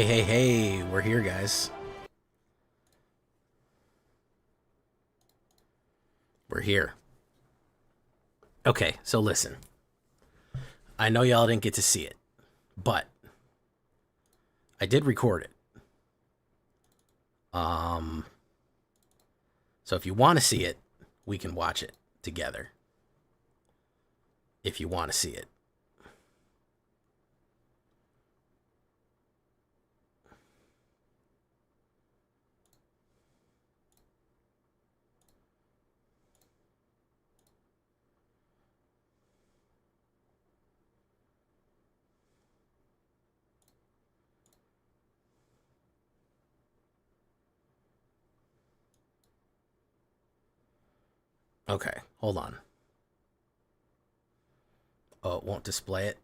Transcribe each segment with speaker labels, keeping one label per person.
Speaker 1: Hey, we're here, guys. We're here. Okay, so listen. I know y'all didn't get to see it, but I did record it. So if you want to see it, we can watch it together. If you want to see it. Okay, hold on. Oh, it won't display it.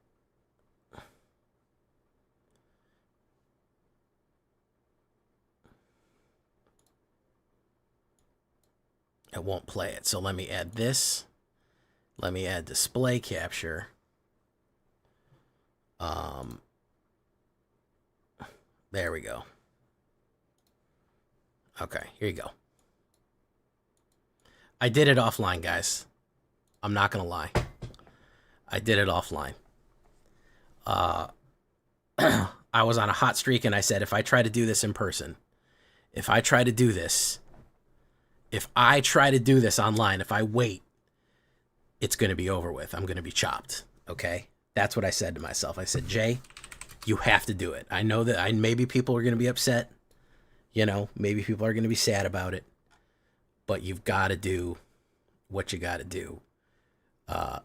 Speaker 1: It won't play it. So let me add this. Let me add display capture. There we go. Okay, here you go. I did it offline, guys. I'm not gonna lie. I did it offline. I was on a hot streak and I said, if I try to do this in person, if I try to do this online, if I wait, it's going to be over with. I'm going to be chopped. Okay? That's what I said to myself. I said, Jay, you have to do it. I know that maybe people are going to be upset. You know, maybe people are going to be sad about it. But you've got to do what you got to do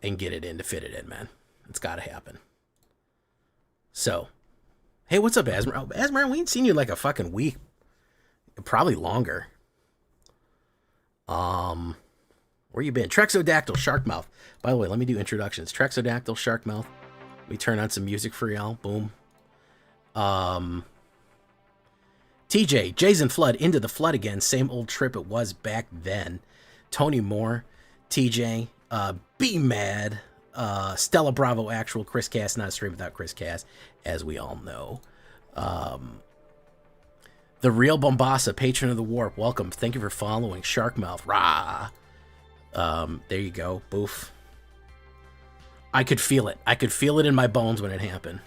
Speaker 1: and get it in to fit it in, man. It's got to happen. So, hey, what's up, Asmer? Oh, Asmer, we ain't seen you in like a fucking week. Probably longer. Where you been? Trexodactyl, Sharkmouth. By the way, let me do introductions. Trexodactyl, Sharkmouth. We turn on some music for y'all. Boom. TJ, Jason Flood, Into the Flood again. Same old trip it was back then. Tony Moore, TJ, Be Mad, Stella Bravo Actual, Chris Cass, not a stream without Chris Cass, as we all know. The Real Bombassa, Patron of the Warp, welcome. Thank you for following. Sharkmouth, rah. There you go, boof. I could feel it. I could feel it in my bones when it happened.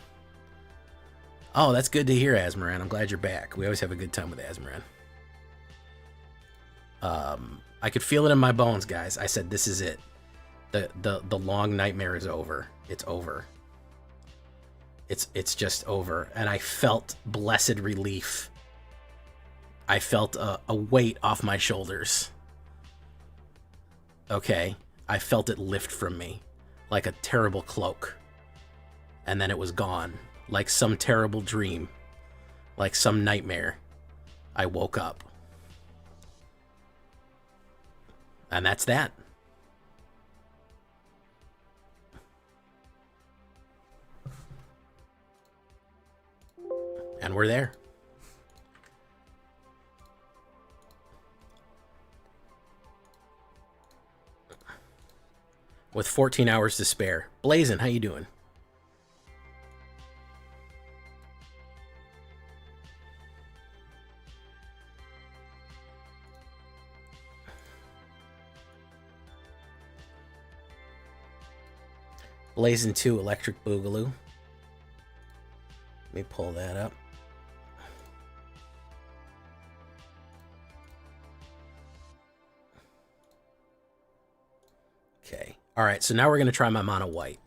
Speaker 1: Oh, that's good to hear, Asmaran. I'm glad you're back. We always have a good time with Asmaran. I could feel it in my bones, guys. I said, this is it. The long nightmare is over. It's over. It's just over. And I felt blessed relief. I felt a weight off my shoulders. Okay? I felt it lift from me like a terrible cloak. And then it was gone. Like some terrible dream. Like some nightmare. I woke up. And that's that. And we're there. With 14 hours to spare. Blazin', how you doing? Blazin' 2 Electric Boogaloo. Let me pull that up. Okay. All right, so now we're going to try my mono white.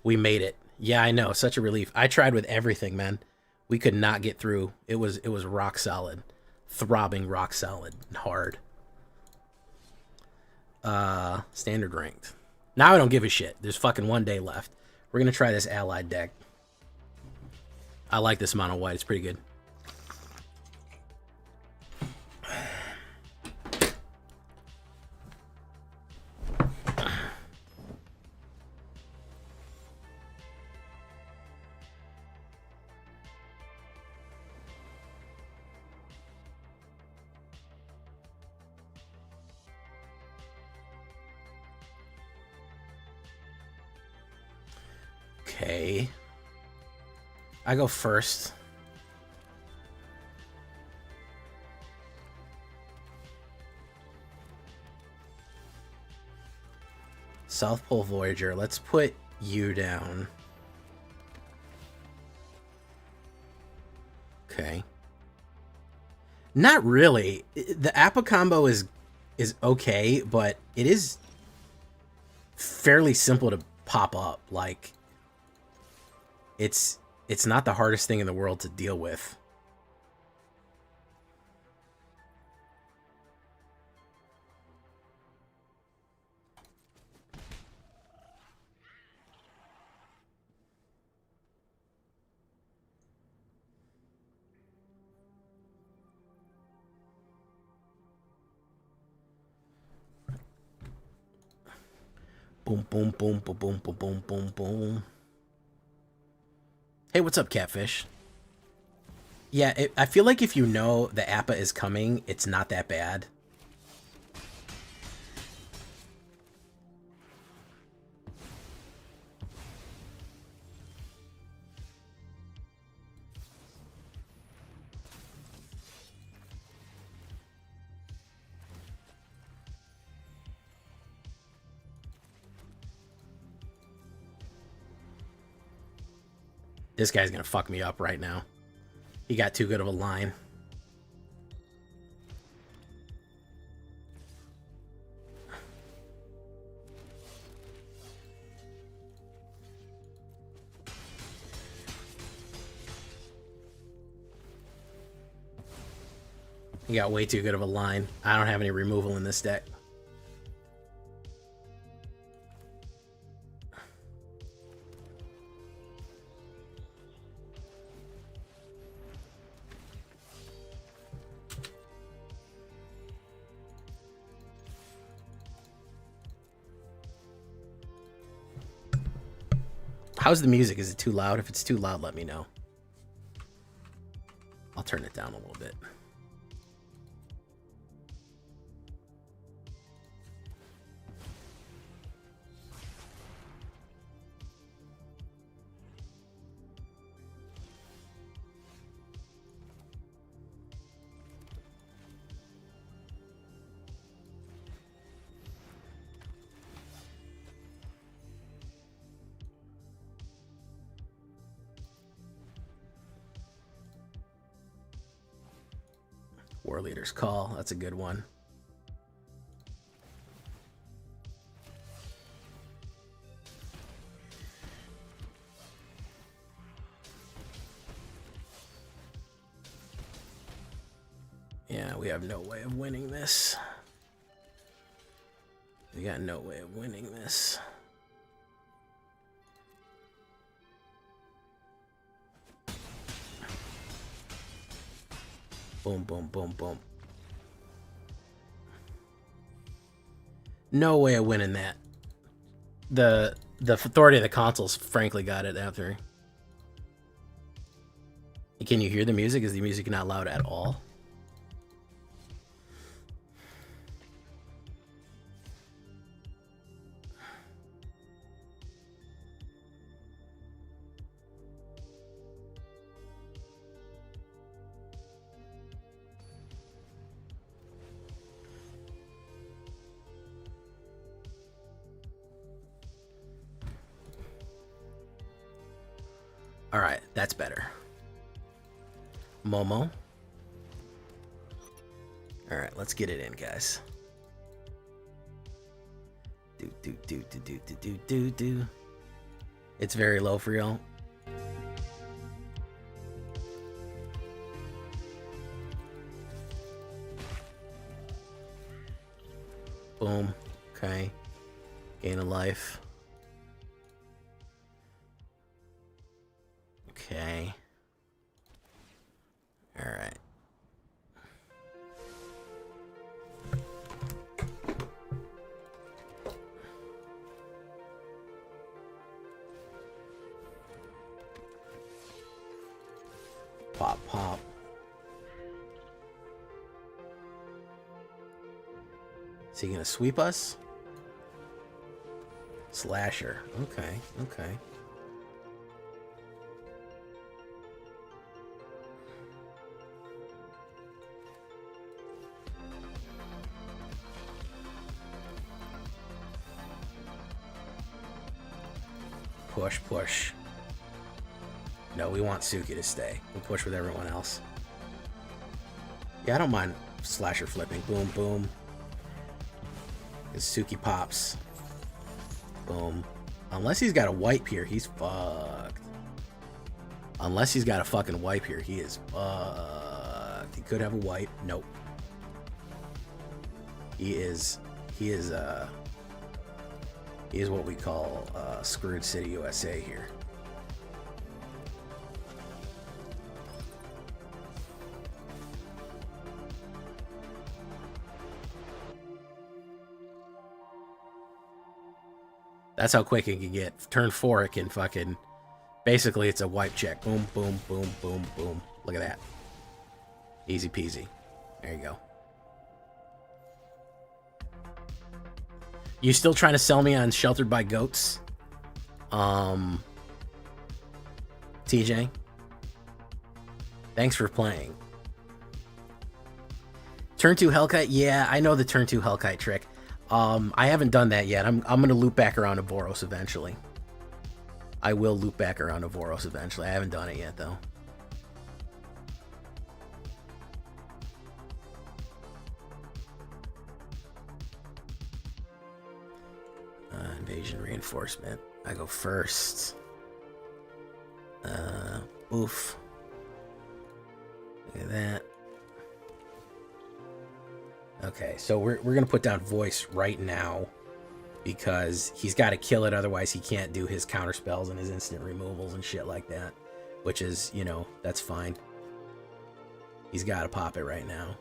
Speaker 1: We made it. Yeah, I know. Such a relief. I tried with everything, man. We could not get through. It was rock solid. Throbbing rock solid and hard. Standard ranked. Now I don't give a shit. There's fucking 1 day left. We're going to try this allied deck. I like this mono white. It's pretty good. Okay. I go first. South Pole Voyager. Let's put you down. Okay. Not really. The Appa combo is okay, but it is fairly simple to pop up. Like, it's not the hardest thing in the world to deal with. Boom, boom, boom, boom, boom, boom, boom, boom, boom. Hey, what's up, Catfish? Yeah, I feel like if you know the Appa is coming, it's not that bad. This guy's gonna fuck me up right now. He got too good of a line. He got way too good of a line. I don't have any removal in this deck. How's the music? Is it too loud? If it's too loud, let me know. I'll turn it down a little bit. War Leader's Call. That's a good one. Yeah, we have no way of winning this. We got no way of winning this. Boom, boom, boom, boom. No way of winning that. The authority of the consoles frankly got it after. Can you hear the music? Is the music not loud at all? All right, that's better. Momo. All right, let's get it in, guys. Do. It's very low for y'all. Boom. Okay. Gain a life. Okay. All right. Pop, pop. Is he gonna sweep us? Slasher. Okay, okay. push, push. No, we want Suki to stay. We'll push with everyone else. Yeah, I don't mind slasher flipping. Boom, boom. As Suki pops. Boom. Unless he's got a wipe here, he's fucked. Unless he's got a fucking wipe here, he is fucked. He could have a wipe. Nope. He is what we call Screwed City USA here. That's how quick it can get. Turn 4, it can fucking... Basically, it's a wipe check. Boom, boom, boom, boom, boom. Look at that. Easy peasy. There you go. You still trying to sell me on Sheltered by Goats? TJ? Thanks for playing. Turn 2 Hellkite? Yeah, I know the Turn 2 Hellkite trick. I haven't done that yet. I'm gonna loop back around to Boros eventually. I will loop back around to Boros eventually. I haven't done it yet, though. Invasion reinforcement. I go first. Oof. Look at that. Okay, so we're gonna put down voice right now because he's got to kill it, otherwise he can't do his counter spells and his instant removals and shit like that, which is, you know, that's fine. He's got to pop it right now.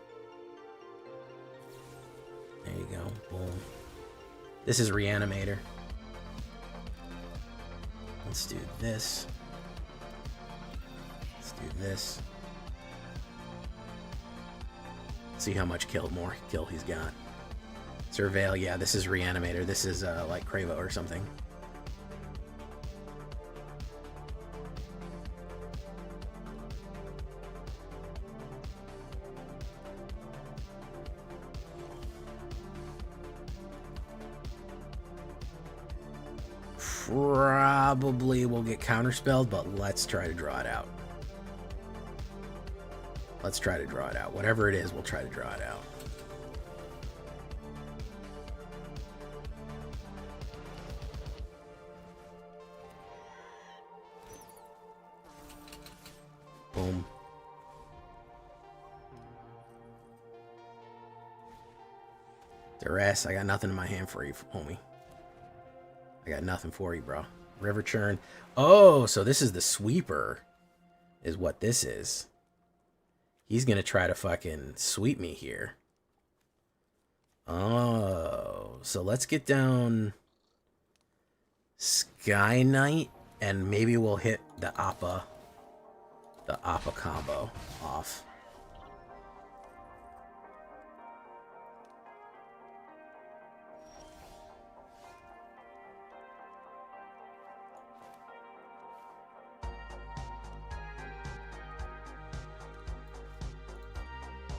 Speaker 1: There you go. Boom. This is Reanimator. Let's do this. Let's do this. See how much kill he's got. Surveil, yeah, this is Reanimator. This is like Cravo or something. Probably will get counterspelled, but let's try to draw it out. Let's try to draw it out. Whatever it is, we'll try to draw it out. Boom. Duress, I got nothing in my hand for you, homie. I got nothing for you, bro. River Churn. Oh, so this is the sweeper, is what this is. He's gonna try to fucking sweep me here. Oh, so let's get down Sky Knight, and maybe we'll hit the Appa combo off.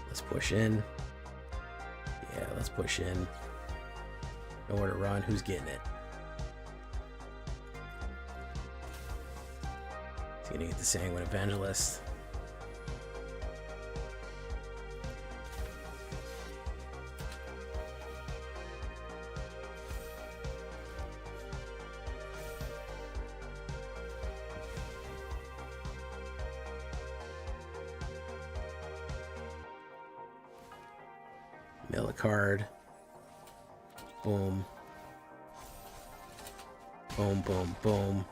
Speaker 1: Let's push in. Yeah, let's push in. Nowhere to run. Who's getting it? He's gonna get the Sanguine Evangelist. Mill a card. Boom. Boom, boom, boom.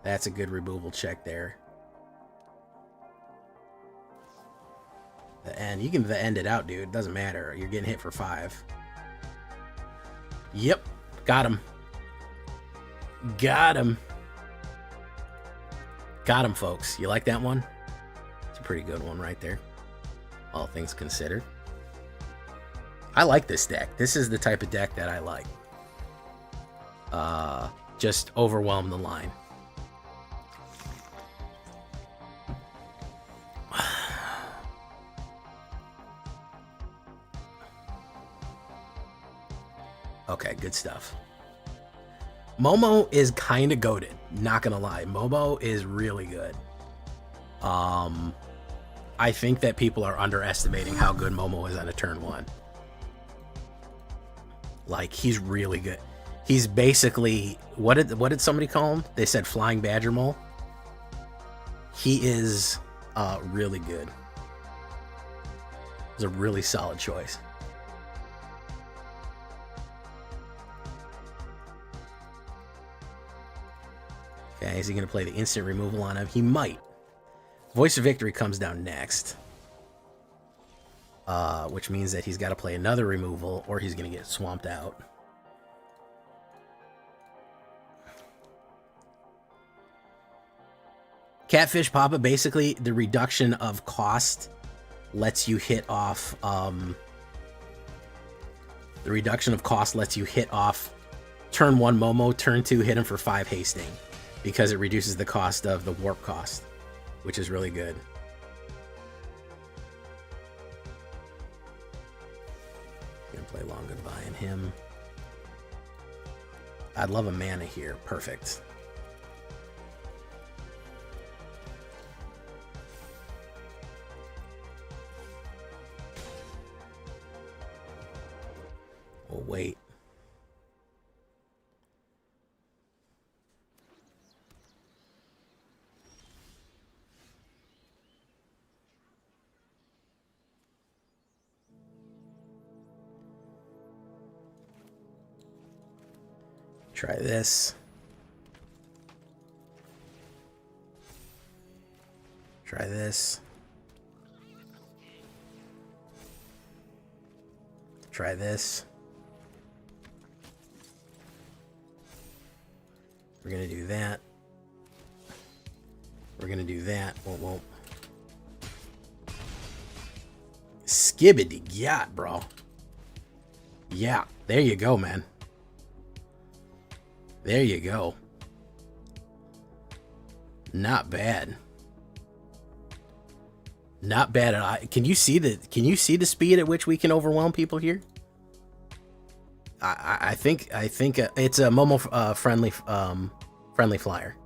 Speaker 1: That's a good removal check there. The end. You can the end it out, dude. It doesn't matter. You're getting hit for 5. Yep. Got him. Got him. Got him, folks. You like that one? It's a pretty good one right there. All things considered. I like this deck. This is the type of deck that I like. Just overwhelm the line. Okay, good stuff. Momo is kind of goated, not gonna lie. Momo is really good. I think that people are underestimating how good Momo is on a turn 1. Like, he's really good. He's basically, what did somebody call him? They said Flying Badger Mole. He is really good. It's a really solid choice. Okay, is he going to play the instant removal on him? He might. Voice of Victory comes down next. Which means that he's got to play another removal or he's going to get swamped out. Catfish Papa, basically, the reduction of cost lets you hit off... the reduction of cost lets you hit off turn 1 Momo, turn 2 hit him for 5 hasting. Because it reduces the cost of the warp cost, which is really good. Gonna play Long Goodbye on him. I'd love a mana here. Perfect. We'll wait. Try this. Try this. Try this. We're gonna do that. We're gonna do that. Won't. Skibbity yacht, bro. Yeah, there you go, man. There you go. Not bad. Not bad at all. Can you see the speed at which we can overwhelm people here? I think it's a Momo friendly flyer.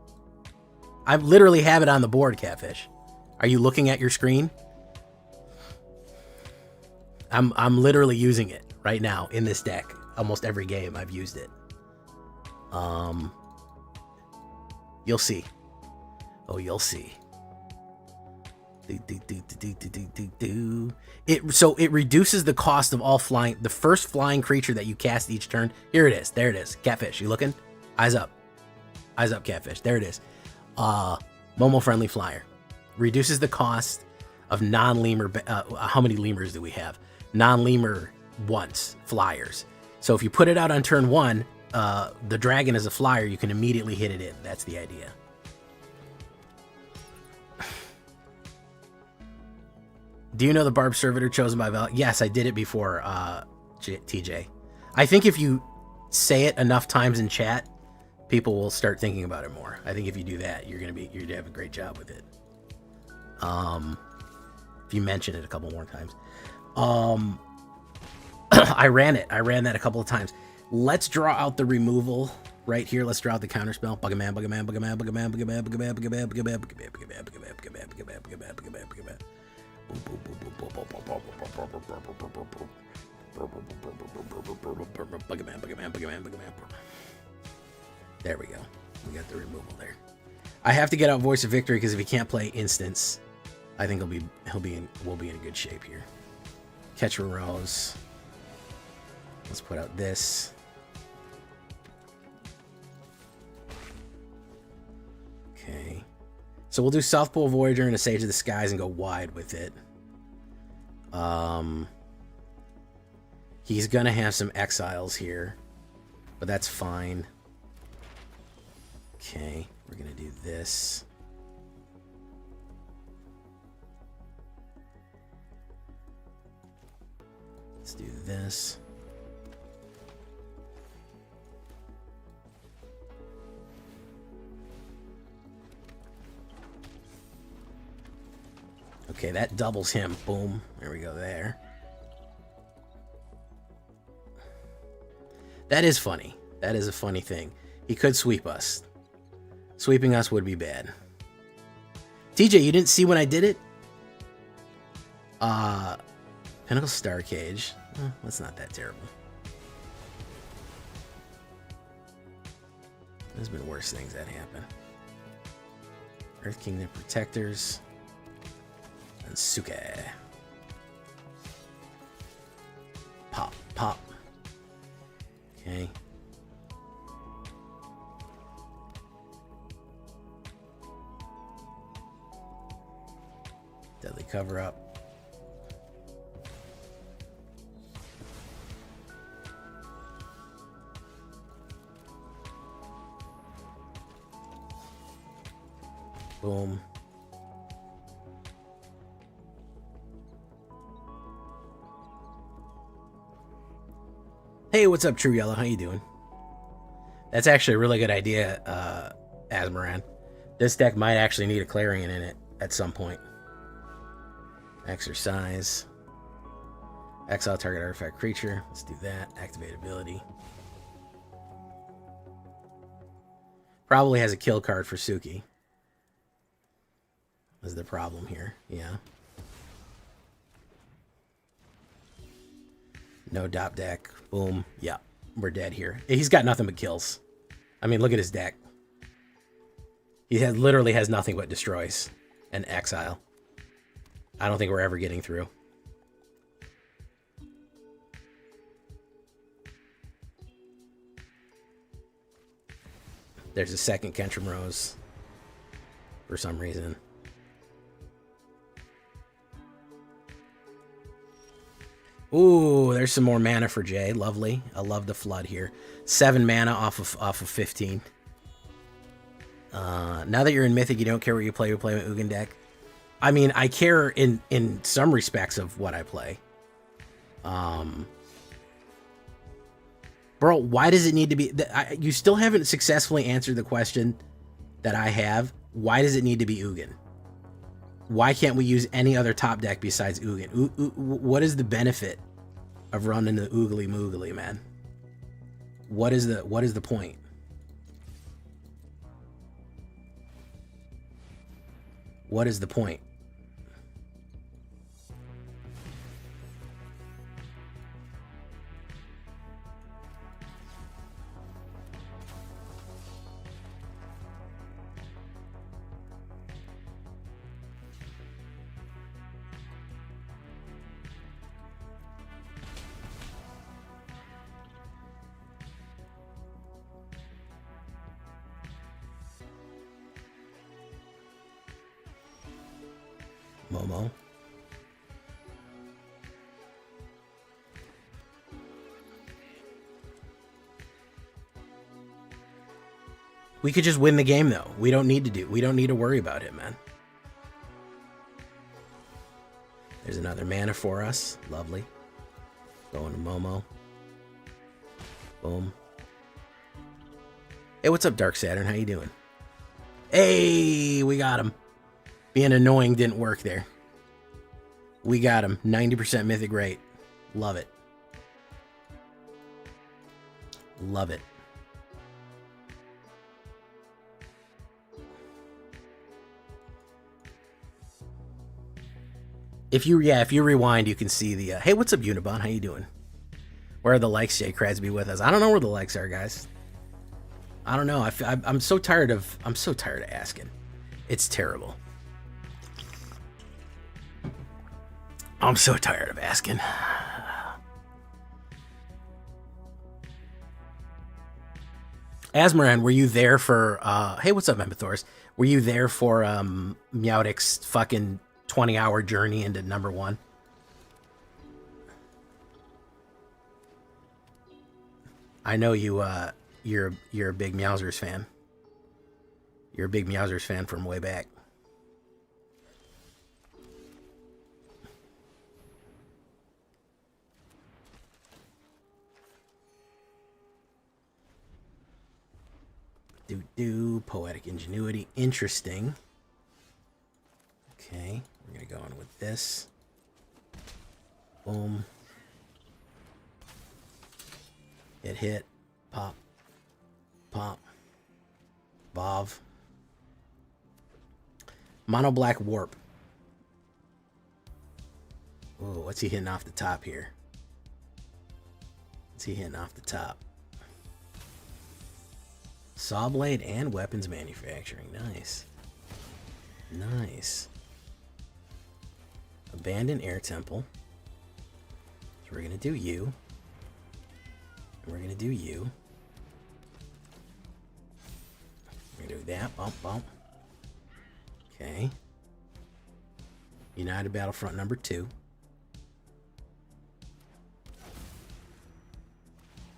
Speaker 1: I literally have it on the board, Catfish. Are you looking at your screen? I'm literally using it right now in this deck. Almost every game I've used it. You'll see. Oh, you'll see. So it reduces the cost of all flying. The first flying creature that you cast each turn. Here it is. There it is. Catfish. You looking? Eyes up. Eyes up, Catfish. There it is. Momo friendly flyer. Reduces the cost of non-lemur. How many lemurs do we have? Non-lemur once flyers. So if you put it out on turn 1, the dragon is a flyer, you can immediately hit it in. That's the idea. Do you know the barb servitor chosen by Val? Yes, I did it before, TJ. I think if you say it enough times in chat, people will start thinking about it more. I think if you do that, you're gonna have a great job with it. If you mention it a couple more times. I ran that a couple of times. Let's draw out the removal right here. Let's draw out the counterspell. Buggerman, Buggerman, Buggerman, Buggerman, Buggerman, Buggerman, Buggerman, Buggerman, Buggerman, Buggerman, Buggerman, Buggerman, Buggerman, Buggerman, Buggerman, Buggerman. There we go. We got the removal there. I have to get out Voice of Victory because if he can't play instants, I think we'll be in good shape here. Catch a Rose. Let's put out this. Okay. So we'll do South Pole Voyager and a Sage of the Skies and go wide with it. He's gonna have some exiles here, but that's fine. Okay, we're gonna do this. Let's do this. Okay, that doubles him. Boom. There we go there. That is funny. That is a funny thing. He could sweep us. Sweeping us would be bad. TJ, you didn't see when I did it? Pinnacle Star Cage. That's not that terrible. There's been worse things that happen. Earth Kingdom Protectors. And Suke. Pop, pop. Okay. Deadly Cover Up. Boom. Hey, what's up, True Yellow? How you doing? That's actually a really good idea, Asmaran. This deck might actually need a Clarion in it at some point. Exercise. Exile target artifact creature. Let's do that. Activate ability. Probably has a kill card for Suki. Is the problem here. Yeah. No dop deck. Boom. Yeah. We're dead here. He's got nothing but kills. I mean, look at his deck. He literally has nothing but destroys and exile. I don't think we're ever getting through. There's a second Kentrum Rose for some reason. Ooh, there's some more mana for Jay. Lovely. I love the flood here. 7 mana off of 15. Now that you're in Mythic, you don't care what you play. You play an Ugin deck. I mean, I care in some respects of what I play. Bro, why does it need to be... you still haven't successfully answered the question that I have. Why does it need to be Ugin? Why can't we use any other top deck besides Ugin? What is the benefit of running the Oogly Moogly, man? What is the point? What is the point? Momo. We could just win the game though. We don't need to worry about it, man. There's another mana for us. Lovely. Going to Momo. Boom. Hey, what's up, Dark Saturn? How you doing? Hey, we got him. Being annoying didn't work there. We got him. 90% mythic rate. Love it. Love it. If you rewind, you can see the... hey, what's up, Unibon? How you doing? Where are the likes, Jay Krabs? Be with us. I don't know where the likes are, guys. I don't know. I'm so tired of asking. It's terrible. I'm so tired of asking. Asmaran, were you there for... hey, what's up, Empathors? Were you there for Meowdic's fucking 20-hour journey into #1? I know you're a big Meowsers fan. You're a big Meowsers fan from way back. Poetic Ingenuity. Interesting. Okay, we're gonna go on with this. Boom. Hit. Pop. Pop. Vav. Mono black warp. Ooh, what's he hitting off the top here? What's he hitting off the top? Saw blade and weapons manufacturing. Nice. Nice. Abandoned air temple. So we're gonna do you. And we're gonna do you. We're gonna do that. Bump, bump. Okay. United Battlefront number 2.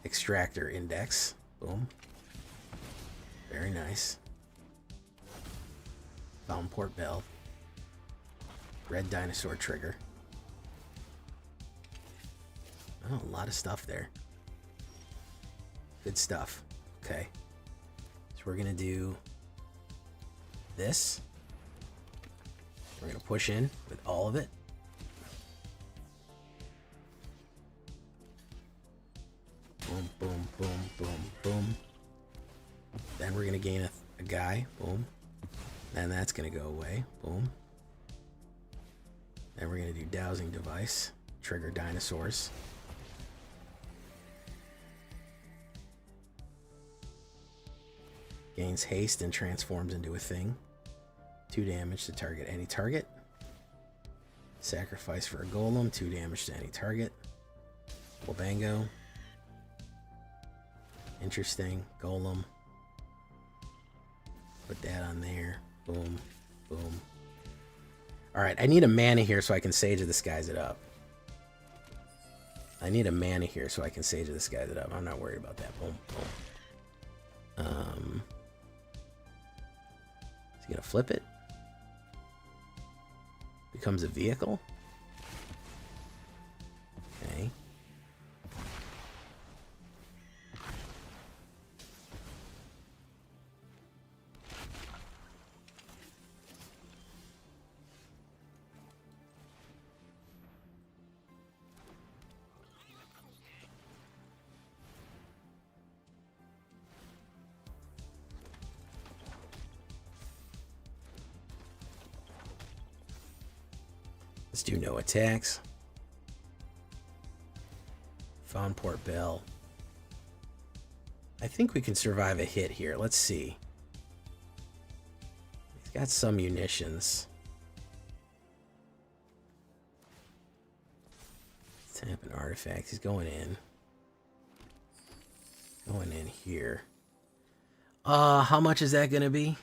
Speaker 1: Extractor index. Boom. Very nice. Downport bell. Red dinosaur trigger. Oh, a lot of stuff there. Good stuff. Okay. So we're gonna do this. We're gonna push in with all of it. Boom, boom, boom, boom, boom. Then we're gonna gain a guy. Boom. Then that's gonna go away. Boom. Then we're gonna do dowsing device. Trigger dinosaurs. Gains haste and transforms into a thing. 2 damage to target any target. Sacrifice for a golem. 2 damage to any target. Wabango. Interesting. Golem. Put that on there. Boom. Boom. Alright, I need a mana here so I can Sage of Disguise it up. I need a mana here so I can Sage of Disguise it up. I'm not worried about that. Boom. Boom. Is he gonna flip it? Becomes a vehicle? Okay. Let's do no attacks. Found Port Bell. I think we can survive a hit here. Let's see. He's got some munitions. Tap an artifact. He's going in. Going in here. How much is that gonna be?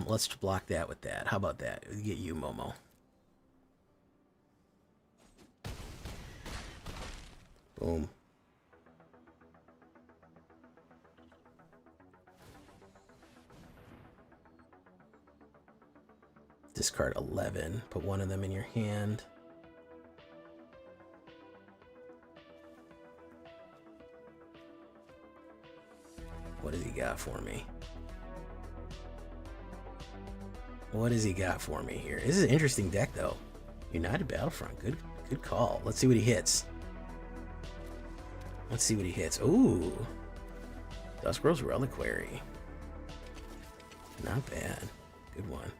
Speaker 1: Let's block that with that. How about that? Get you, Momo. Boom. Discard 11. Put one of them in your hand. What does he got for me? What has he got for me here? This is an interesting deck, though. United Battlefront. Good call. Let's see what he hits. Let's see what he hits. Ooh. Duskrow's Reliquary. Not bad. Good one.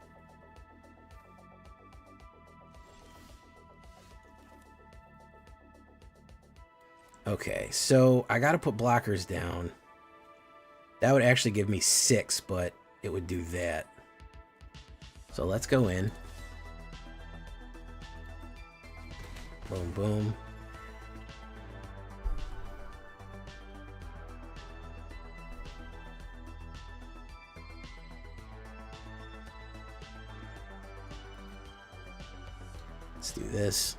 Speaker 1: Okay, so I gotta put blockers down. That would actually give me 6, but it would do that. So let's go in. Boom, boom. Let's do this.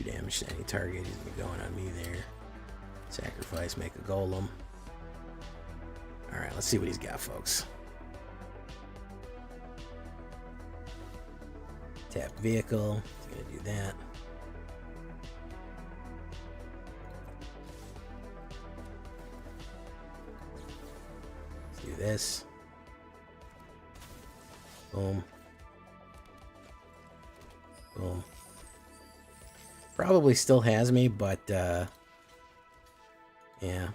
Speaker 1: Damage to any target. He's gonna be going on me there. Sacrifice, make a golem. Alright, let's see what he's got, folks. Tap vehicle. He's gonna do that. Let's do this. Boom. Boom. Probably still has me, but yeah,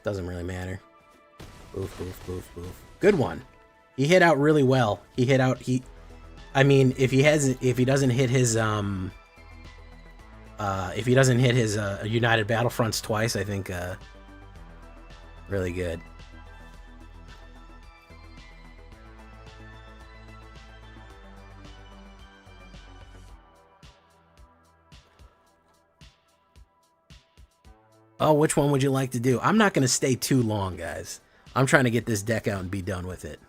Speaker 1: doesn't really matter. Boof, boof, boof, boof. Good one. He hit out really well. He hit out. I mean, if he doesn't hit his United Battlefronts twice, I think really good. Oh, which one would you like to do? I'm not going to stay too long, guys. I'm trying to get this deck out and be done with it.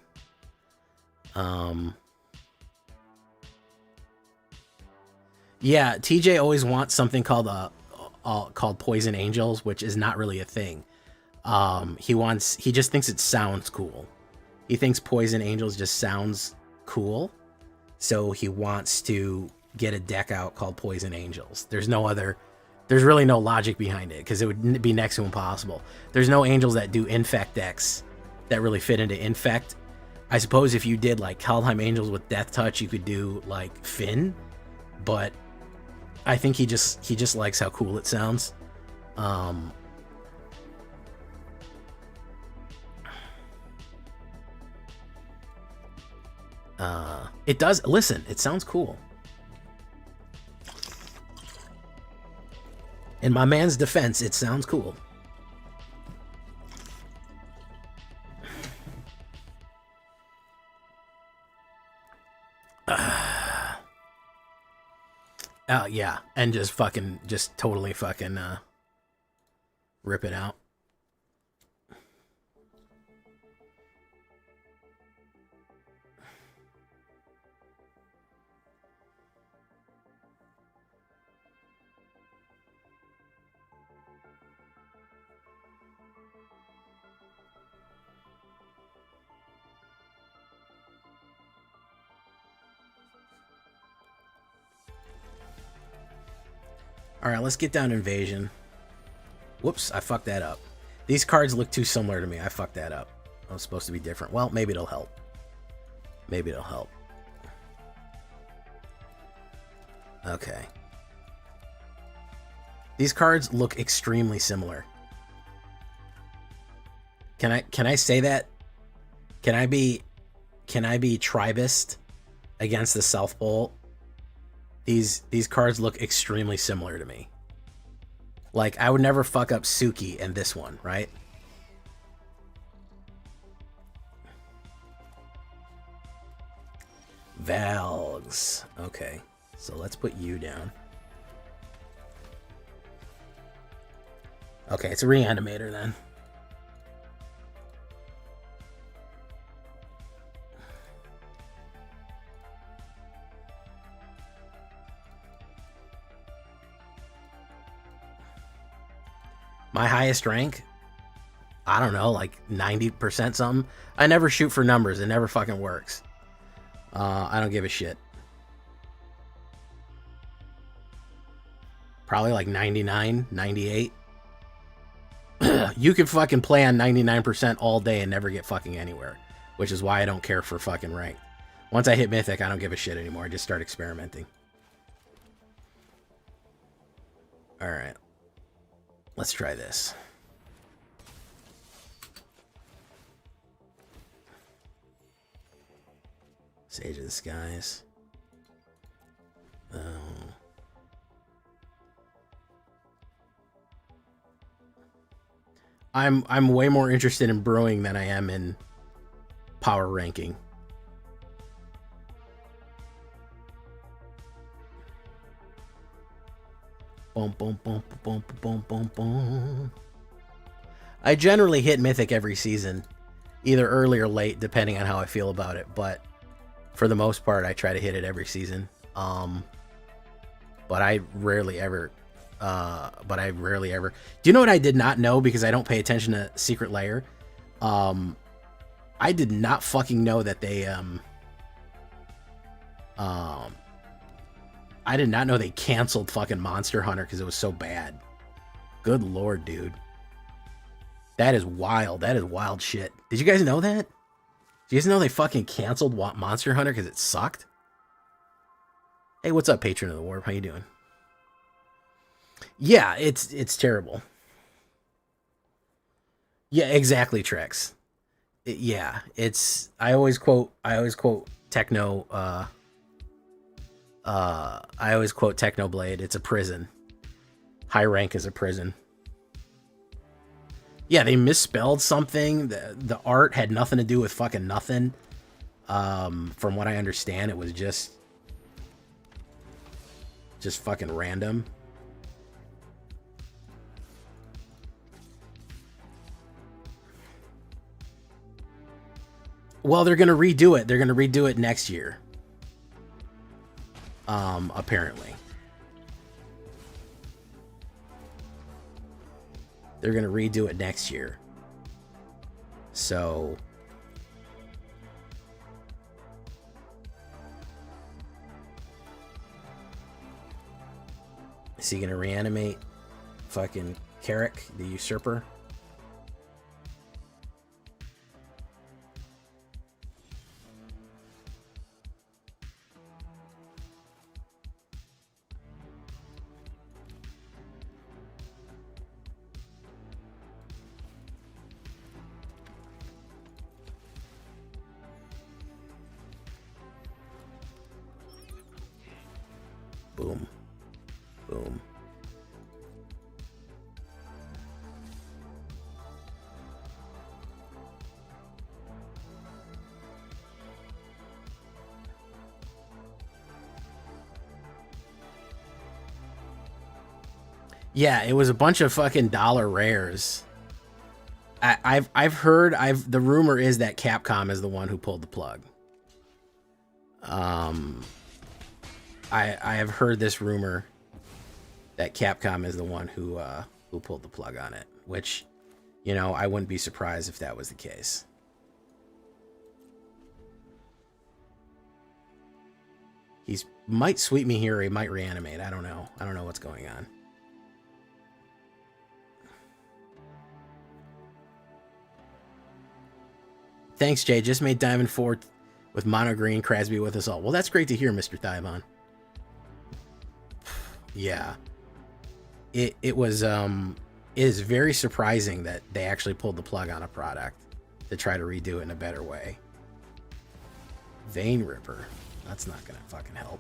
Speaker 1: Yeah, TJ always wants something called Poison Angels, which is not really a thing. He just thinks it sounds cool. He thinks Poison Angels just sounds cool, so he wants to get a deck out called Poison Angels. There's really no logic behind it, because it would be next to impossible. There's no angels that do infect decks that really fit into infect. I suppose if you did like Kaldheim Angels with Death Touch, you could do like Finn, but I think he just likes how cool it sounds. It does. Listen, it sounds cool. In my man's defense, it sounds cool. Yeah, and just totally fucking rip it out. Alright, let's get down to Invasion. Whoops, I fucked that up. These cards look too similar to me. I fucked that up. I was supposed to be different. Well, maybe it'll help. Maybe it'll help. Okay. These cards look extremely similar. Can I say that? Can I be Tribist against the South Pole? These cards look extremely similar to me. Like, I would never fuck up Suki and this one, right? Valgs. Okay, so let's put you down. Okay, it's a Reanimator then. My highest rank? I don't know, like 90% something. I never shoot for numbers. It never fucking works. I don't give a shit. Probably like 99, 98. You could fucking play on 99% all day and never get fucking anywhere. Which is why I don't care for fucking rank. Once I hit Mythic, I don't give a shit anymore. I just start experimenting. Alright. Let's try this. Sage of the Skies. I'm way more interested in brewing than I am in power ranking. Boom, boom, boom, boom, boom, boom, boom. I generally hit Mythic every season, either early or late, depending on how I feel about it. But for the most part, I try to hit it every season. But I rarely ever. Do you know what I did not know, because I don't pay attention to Secret Lair? I did not fucking know that they I did not know they canceled fucking Monster Hunter because it was so bad. Good lord, dude. That is wild. That is wild shit. Did you guys know that? Did you guys know they fucking canceled Monster Hunter because it sucked? Hey, what's up, patron of the warp? How you doing? Yeah, it's terrible. Yeah, exactly, Trex. Yeah, it's. I always quote Techno. I always quote Technoblade. It's a prison. High rank is a prison. Yeah, they misspelled something. The art had nothing to do with fucking nothing. From what I understand, it was just fucking random. Well, they're gonna redo it. They're gonna redo it next year. Apparently. They're gonna redo it next year. So is he gonna reanimate fucking Carrick, the usurper? Boom. Boom. Yeah, it was a bunch of fucking dollar rares. I've heard the rumor is that Capcom is the one who pulled the plug. I have heard this rumor that Capcom is the one who pulled the plug on it, which, you know, I wouldn't be surprised if that was the case. He's might sweep me here or he might reanimate. I don't know. I don't know what's going on. Thanks, Jay. Just made Diamond 4 with Mono Green, Crasby with us all. Well, that's great to hear, Mr. Thybon. Yeah. It is very surprising that they actually pulled the plug on a product to try to redo it in a better way. Vein Ripper. That's not gonna fucking help.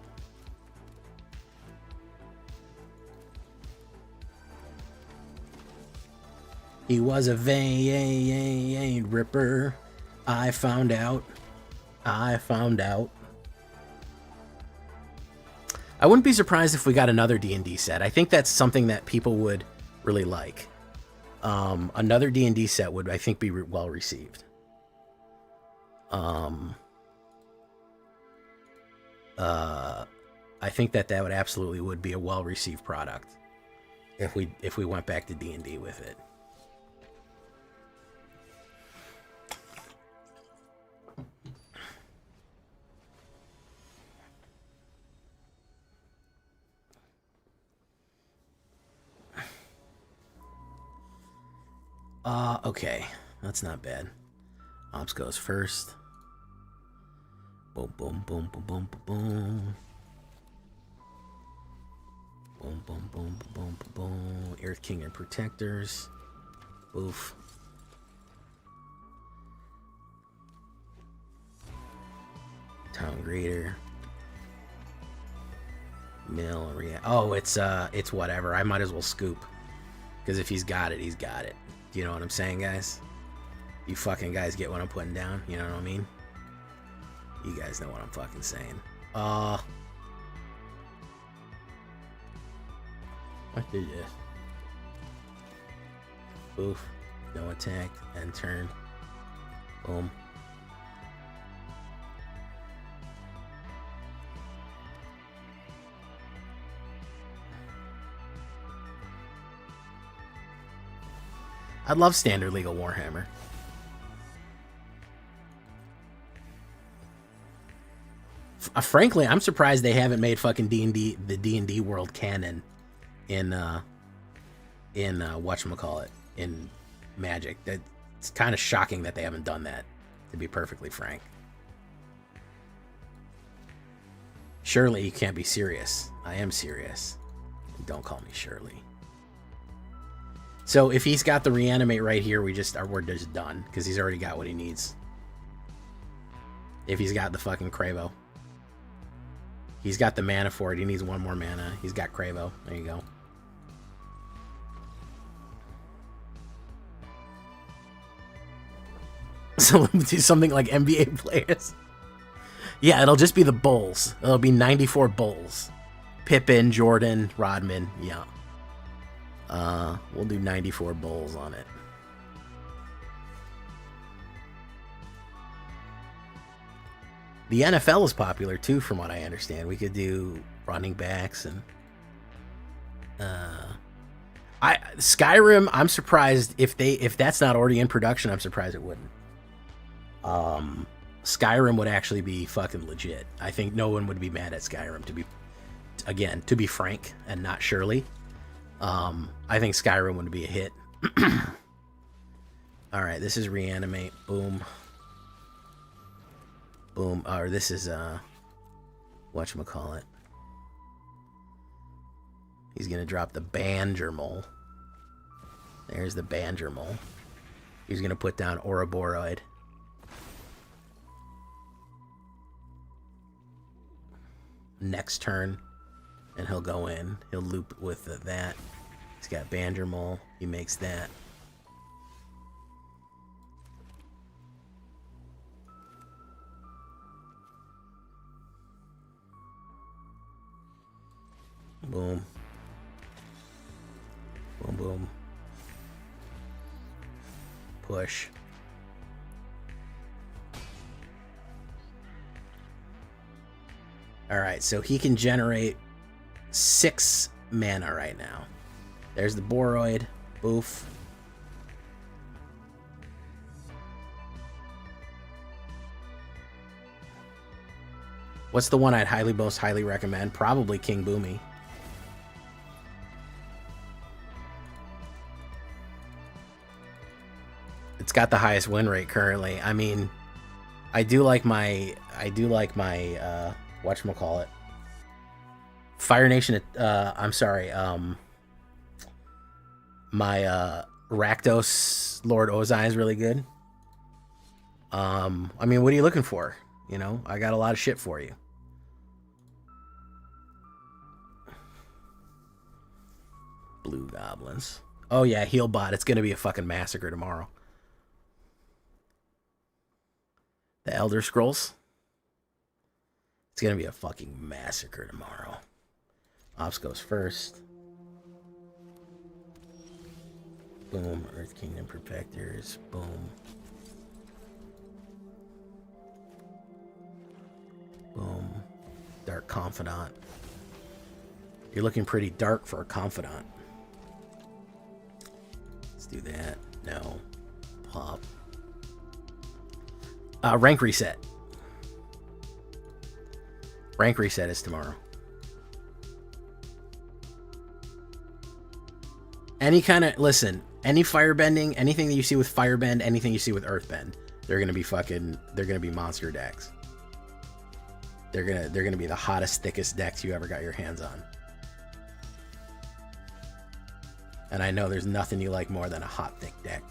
Speaker 1: He was a vein ripper. I found out. I wouldn't be surprised if we got another D&D set. I think that's something that people would really like. Another D&D set would, I think, be well received. I think that would absolutely would be a well received product if we went back to D&D with it. Okay, that's not bad. Ops goes first. Boom, boom, boom, boom, boom, boom, boom, boom, boom, boom, boom, boom. Earth King and Protectors. Oof. Town Greeter. Mill and React. Oh, it's whatever. I might as well scoop. Because if he's got it, he's got it. Do you know what I'm saying, guys? You fucking guys get what I'm putting down? You know what I mean? You guys know what I'm fucking saying. What did this? Oof. No attack. End turn. Boom. I'd love standard legal Warhammer. Frankly, I'm surprised they haven't made fucking D&D the D&D world canon in whatchamacallit, in Magic. It's kind of shocking that they haven't done that, to be perfectly frank. Surely you can't be serious. I am serious. Don't call me Shirley. So if he's got the reanimate right here, we're just done because he's already got what he needs. If he's got the fucking Cravo. He's got the mana for it. He needs one more mana. He's got Cravo. There you go. So do something like NBA players. Yeah, it'll just be the Bulls. It'll be 94 Bulls. Pippen, Jordan, Rodman. Yeah. We'll do 94 Bulls on it. The NFL is popular too, from what I understand. We could do running backs and Skyrim. I'm surprised if that's not already in production. I'm surprised it wouldn't. Skyrim would actually be fucking legit. I think no one would be mad at Skyrim, to be frank, and not Shirley. I think Skyrim would be a hit. All right, this is reanimate. Boom. Boom. Or this is whatchamacallit. He's gonna drop the Bangermole. There's the Bangermole. He's gonna put down Ouroboros. Next turn, and he'll go in. He'll loop with that. He's got Bangermole. He makes that. Boom. Boom, boom. Push. Alright, so he can generate 6 mana right now. There's the Boroid. Boof. What's the one I'd most highly recommend? Probably King Boomy. It's got the highest win rate currently. I mean, I do like my whatchamacallit? Fire Nation, I'm sorry, my Rakdos Lord Ozai is really good. I mean, what are you looking for? You know, I got a lot of shit for you. Blue Goblins. Oh yeah, Healbot. It's gonna be a fucking massacre tomorrow. The Elder Scrolls. It's gonna be a fucking massacre tomorrow. Ops goes first. Boom. Earth Kingdom Protectors. Boom. Boom. Dark Confidant. You're looking pretty dark for a Confidant. Let's do that. No. Pop. Rank reset. Rank reset is tomorrow. Any kind of, listen, any firebending, anything that you see with firebend, anything you see with earthbend, they're gonna be monster decks. They're gonna be the hottest, thickest decks you ever got your hands on. And I know there's nothing you like more than a hot, thick deck.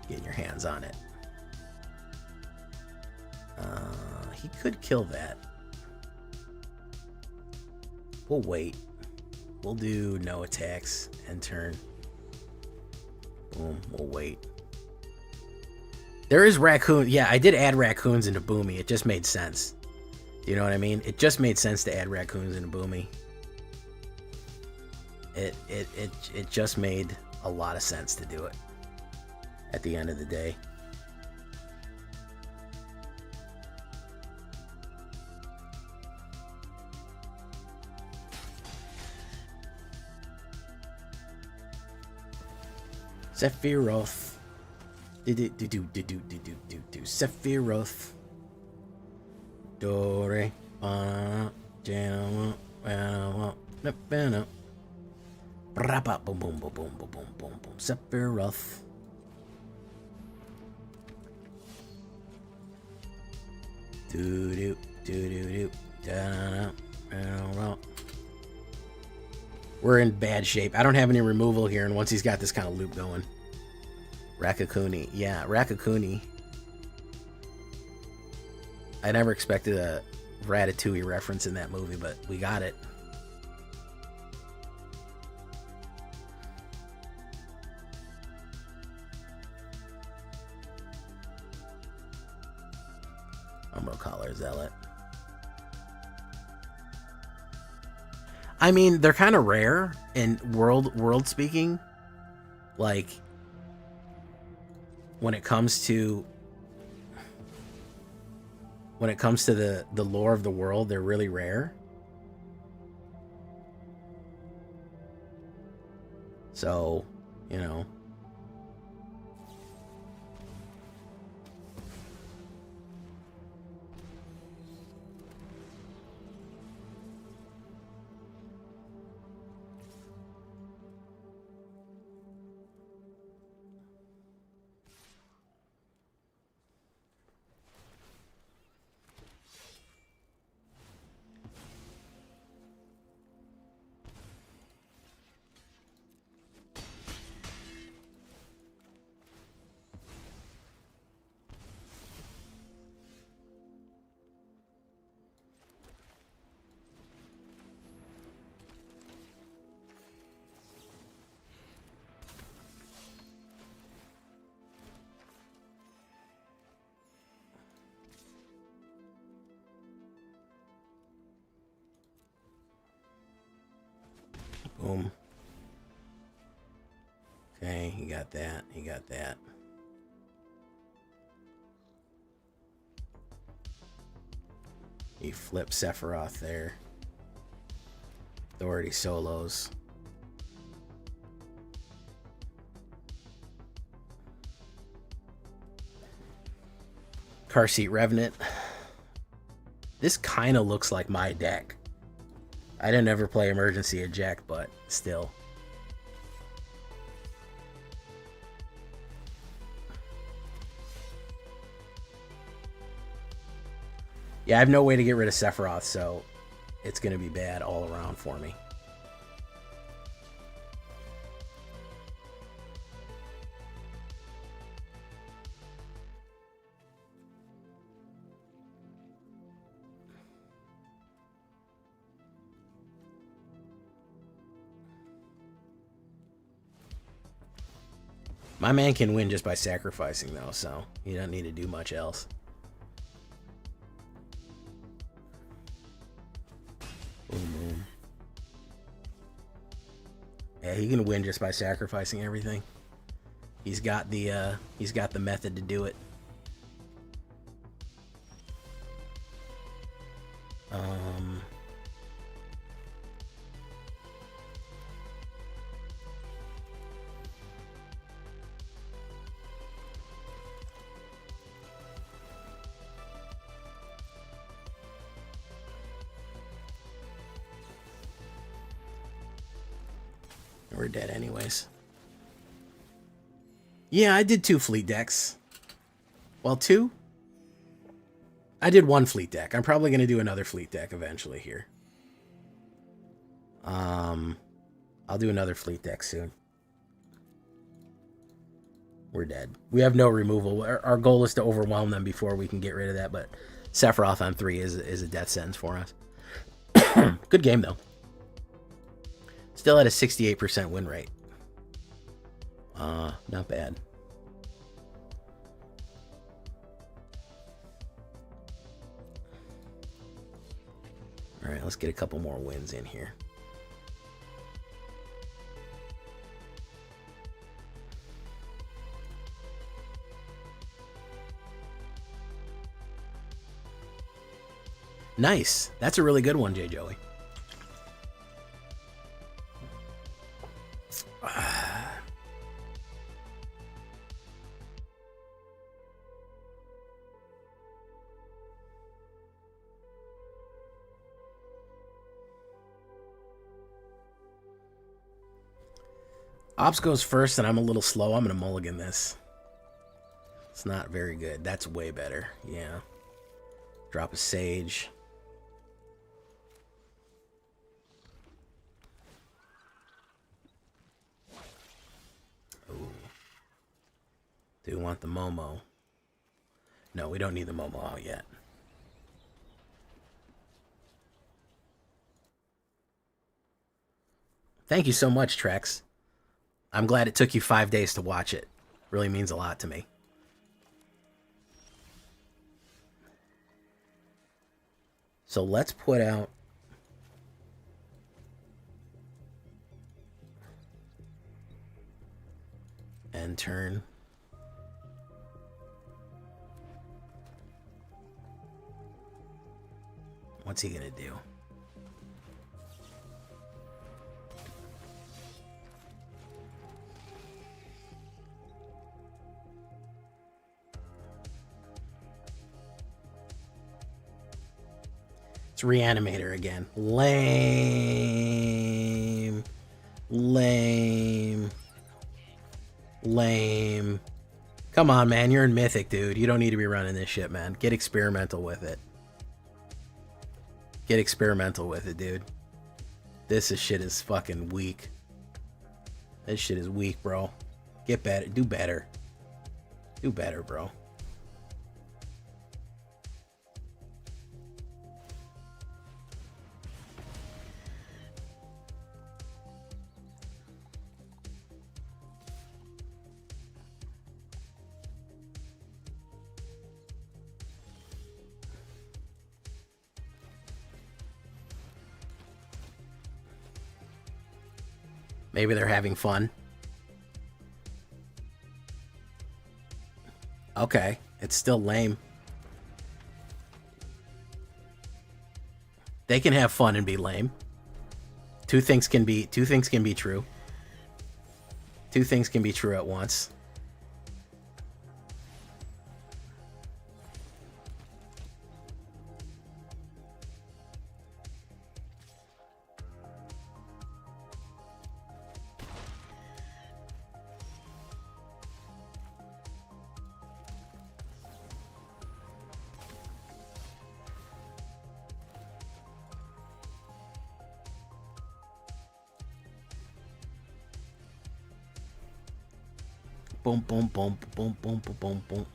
Speaker 1: Getting your hands on it. He could kill that. We'll wait. We'll do no attacks end turn. Boom. We'll wait. There is raccoon. Yeah, I did add raccoons into Boomy. It just made sense. You know what I mean? It just made sense to add raccoons into Boomy. It just made a lot of sense to do it. At the end of the day. Sephiroth. Sephiroth. Dore. Boom, boom, boom, boom, boom, boom, boom, boom. Sephiroth. Do do do do do I don't know. We're in bad shape. I don't have any removal here, and once he's got this kind of loop going. Rakakuni. Yeah, Rakakuni. I never expected a Ratatouille reference in that movie, but we got it. Umbro Collar Zealot. I mean, they're kind of rare in world speaking. Like, when it comes to the lore of the world, they're really rare. So, you know. Boom. Okay, you got that. You got that. You flip Sephiroth there. Authority solos. Car Seat Revenant. This kind of looks like my deck. I didn't ever play Emergency Eject, but still. Yeah, I have no way to get rid of Sephiroth, so it's going to be bad all around for me. My man can win just by sacrificing, though, so you don't need to do much else. Boom, boom. Yeah, he can win just by sacrificing everything. He's got the method to do it. We're dead anyways. Yeah, I did 2 fleet decks. Well, 2? I did 1 fleet deck. I'm probably going to do another fleet deck eventually here. I'll do another fleet deck soon. We're dead. We have no removal. Our goal is to overwhelm them before we can get rid of that, but Sephiroth on 3 is a death sentence for us. Good game, though. Still at a 68% win rate. Not bad. All right, let's get a couple more wins in here. Nice. That's a really good one, J. Joey. Ops goes first, and I'm a little slow. I'm going to mulligan this. It's not very good. That's way better. Yeah. Drop a Sage. Do we want the Momo? No, we don't need the Momo out yet. Thank you so much, Trex. I'm glad it took you 5 days to watch it. Really means a lot to me. So let's put out... end turn. What's he gonna do? It's Reanimator again. Lame. Lame. Lame. Come on, man. You're in Mythic, dude. You don't need to be running this shit, man. Get experimental with it. Get experimental with it, dude. This shit is fucking weak. This shit is weak, bro. Get better. Do better. Do better, bro. Maybe they're having fun. Okay, it's still lame. They can have fun and be lame. Two things can be true. Two things can be true at once. Boom, boom, boom, boom, boom, boom, boom, boom.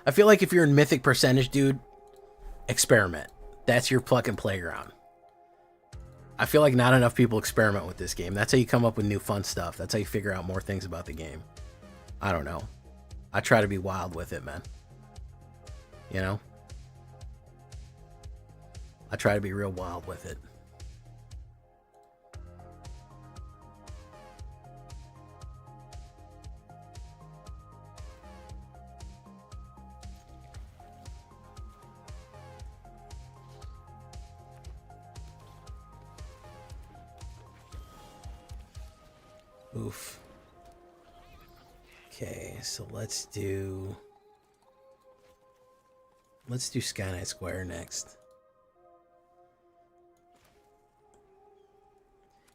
Speaker 1: I feel like if you're in Mythic percentage, dude, experiment. That's your pluck and playground. I feel like not enough people experiment with this game. That's how you come up with new fun stuff. That's how you figure out more things about the game. I don't know. I try to be wild with it, man. You know? I try to be real wild with it. Oof. Okay, so let's do Sky Knight Squire next.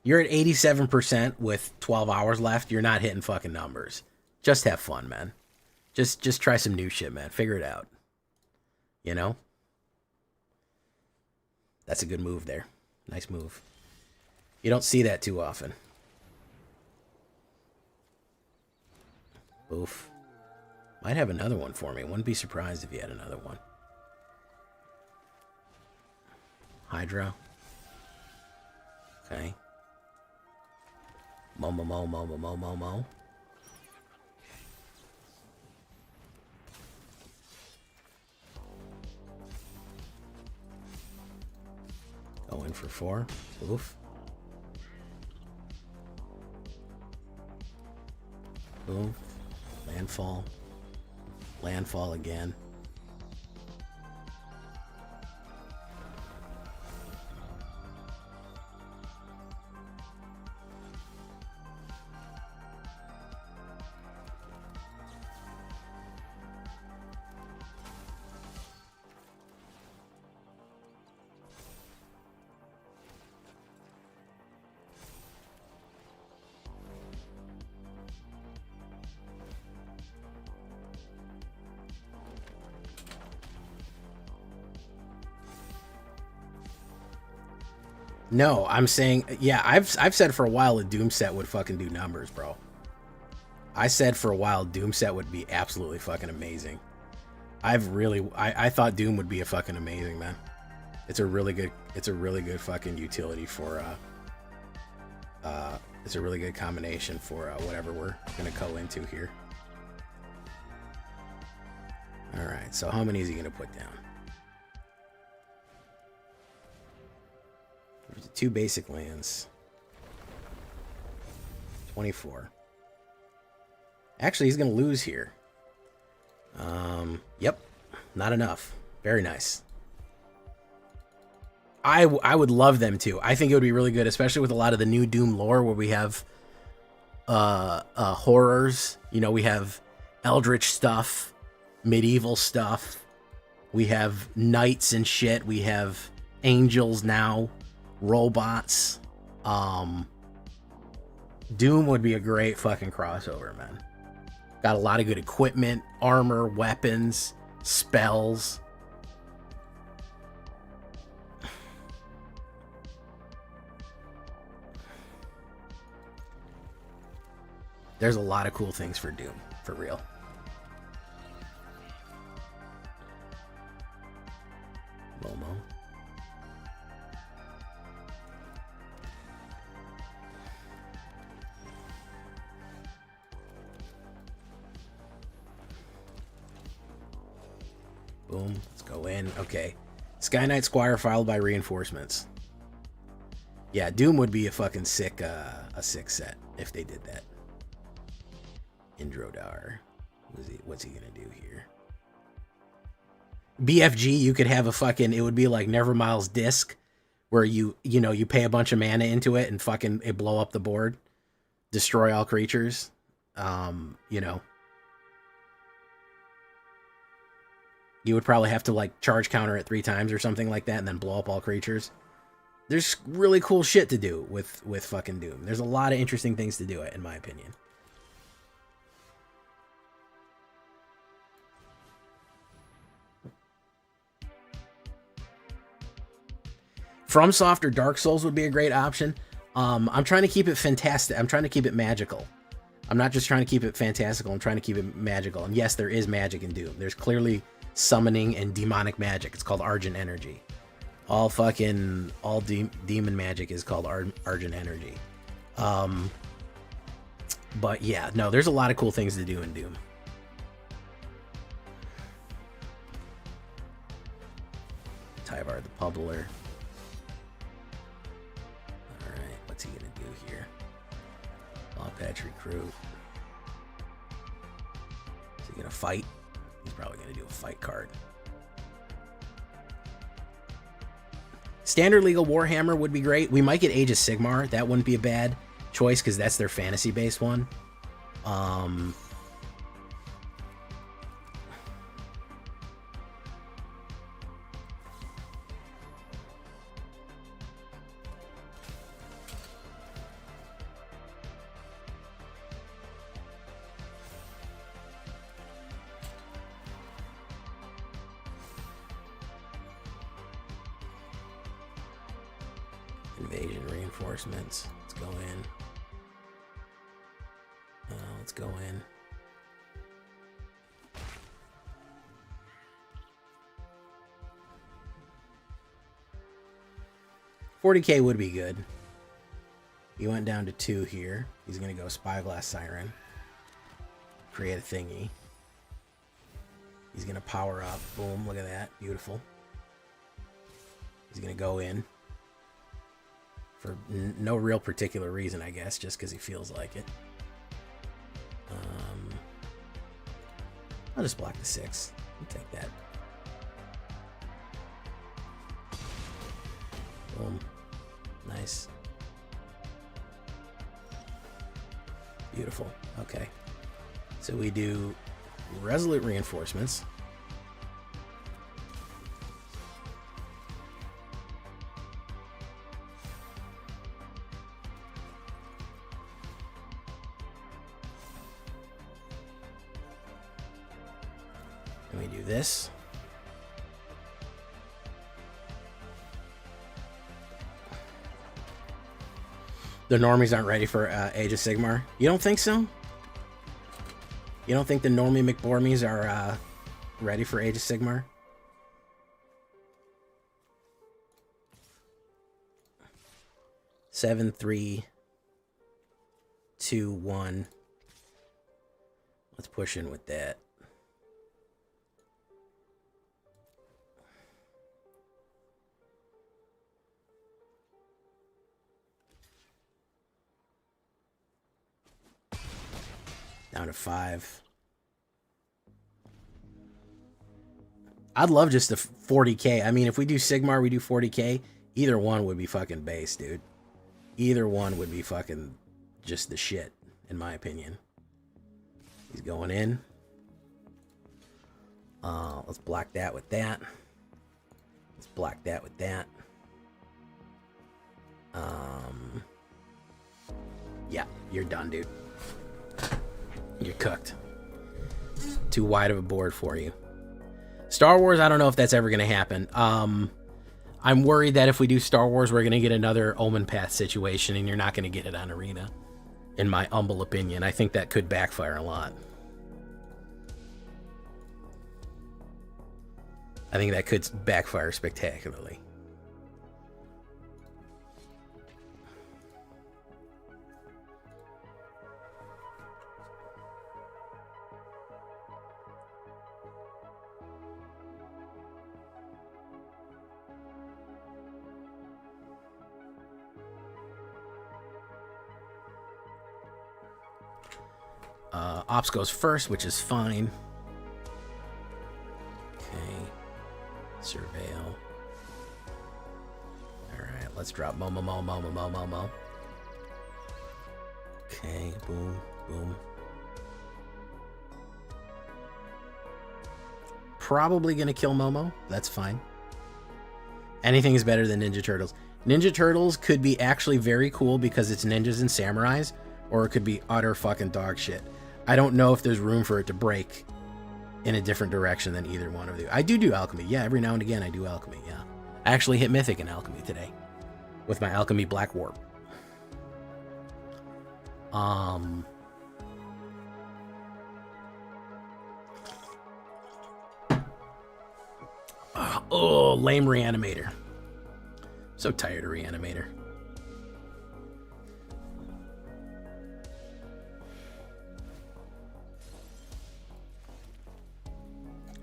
Speaker 1: You're at 87% with 12 hours left. You're not hitting fucking numbers. Just have fun, man. Just try some new shit, man. Figure it out. You know? That's a good move there. Nice move. You don't see that too often. Oof. Might have another one for me. Wouldn't be surprised if you had another one. Hydra. Okay. Mo. Go in for 4. Oof. Boom. Landfall. Landfall again. No, I'm saying, yeah, I've said for a while a Doom set would fucking do numbers, bro. I said for a while Doom set would be absolutely fucking amazing. I thought Doom would be a fucking amazing, man. It's a really good fucking utility for it's a really good combination for whatever we're gonna go into here. All right, so how many is he gonna put down? There's 2 basic lands. 24. Actually, he's gonna lose here. Yep, not enough. Very nice. I would love them to. I think it would be really good, especially with a lot of the new Doom lore where we have horrors. You know, we have eldritch stuff, medieval stuff. We have knights and shit. We have angels now, robots. Doom would be a great fucking crossover, man. Got a lot of good equipment, armor, weapons, spells. There's a lot of cool things for Doom, for real. Momo. Boom. Let's go in. Okay. Sky Knight Squire followed by reinforcements. Yeah, Doom would be a fucking sick, a sick set if they did that. Indrodar. What's he gonna do here? BFG, you could have a fucking, it would be like Nevermile's Disc, where you pay a bunch of mana into it and fucking it blow up the board, destroy all creatures. You know, you would probably have to like charge counter it 3 times or something like that and then blow up all creatures. There's really cool shit to do with fucking Doom. There's a lot of interesting things to do it, in my opinion. FromSoft or Dark Souls would be a great option. I'm trying to keep it fantastic. I'm trying to keep it magical. I'm not just trying to keep it fantastical. I'm trying to keep it magical. And yes, there is magic in Doom. There's clearly summoning and demonic magic. It's called Argent Energy. All demon magic is called Argent Energy. But yeah, no, there's a lot of cool things to do in Doom. Tyvar the Pubbler. What's he gonna do here? Law Patch Recruit. Is he gonna fight? He's probably gonna do a fight card. Standard Legal Warhammer would be great. We might get Age of Sigmar. That wouldn't be a bad choice because that's their fantasy-based one. Invasion reinforcements. Let's go in. Let's go in. $40K would be good. He went down to 2 here. He's gonna go Spyglass Siren. Create a thingy. He's gonna power up. Boom, look at that. Beautiful. He's gonna go in. For no real particular reason, I guess, just because he feels like it. I'll just block the 6. I'll take that. Boom. Nice. Beautiful. Okay. So we do Resolute Reinforcements. And we do this. The normies aren't ready for Age of Sigmar. You don't think so? You don't think the normie McBormies are ready for Age of Sigmar? Seven, 3, 2, 1. Let's push in with that. Down to 5. I'd love just a 40k. I mean, if we do Sigmar, we do 40k. Either one would be fucking base, dude. Either one would be fucking just the shit, in my opinion. He's going in. Let's block that with that. Let's block that with that. Yeah, you're done, dude. You're cooked. Too wide of a board for you. Star Wars, I don't know if that's ever going to happen. I'm worried that if we do Star Wars, we're going to get another Omen Path situation, and you're not going to get it on Arena. In my humble opinion, I think that could backfire a lot. I think that could backfire spectacularly. Ops goes first, which is fine. Okay. Surveil. Alright, let's drop Momo. Okay, boom, boom. Probably gonna kill Momo. That's fine. Anything is better than Ninja Turtles. Ninja Turtles could be actually very cool because it's ninjas and samurais, or it could be utter fucking dog shit. I don't know if there's room for it to break in a different direction than either one of you. I do alchemy. Yeah, every now and again I do alchemy, yeah. I actually hit Mythic in alchemy today with my alchemy Black Warp. Oh, lame Reanimator. So tired of Reanimator.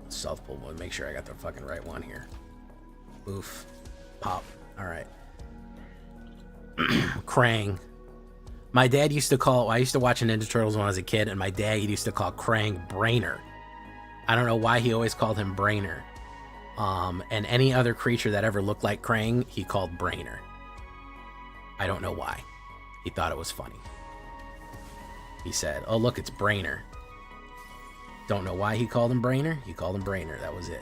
Speaker 1: South Pole one. Make sure I got the fucking right one here. Oof. Pop. Alright. Krang. My dad used to call... I used to watch Ninja Turtles when I was a kid, and my dad used to call Krang Brainer. I don't know why he always called him Brainer. And any other creature that ever looked like Krang, he called Brainer. I don't know why. He thought it was funny. He said, oh, look, it's Brainer. Don't know why he called him Brainer. He called him Brainer. That was it.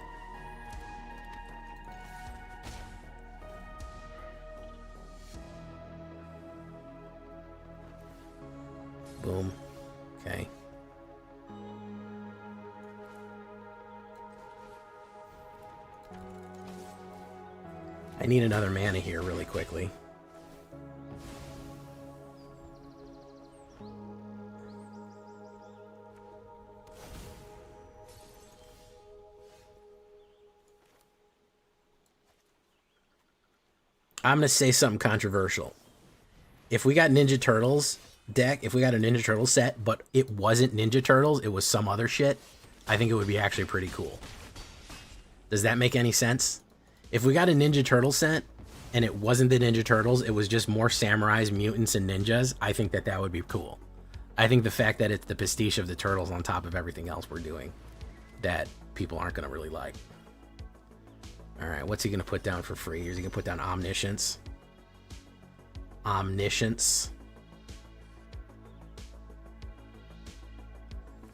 Speaker 1: Boom. Okay. I need another mana here really quickly. I'm going to say something controversial. If we got Ninja Turtles deck, if we got a Ninja Turtles set, but it wasn't Ninja Turtles, it was some other shit, I think it would be actually pretty cool. Does that make any sense? If we got a Ninja Turtle set, and it wasn't the Ninja Turtles, it was just more samurais, mutants, and ninjas, I think that that would be cool. I think the fact that it's the pastiche of the Turtles on top of everything else we're doing, that people aren't going to really like. Alright, what's he going to put down for free? Is he going to put down Omniscience? Omniscience.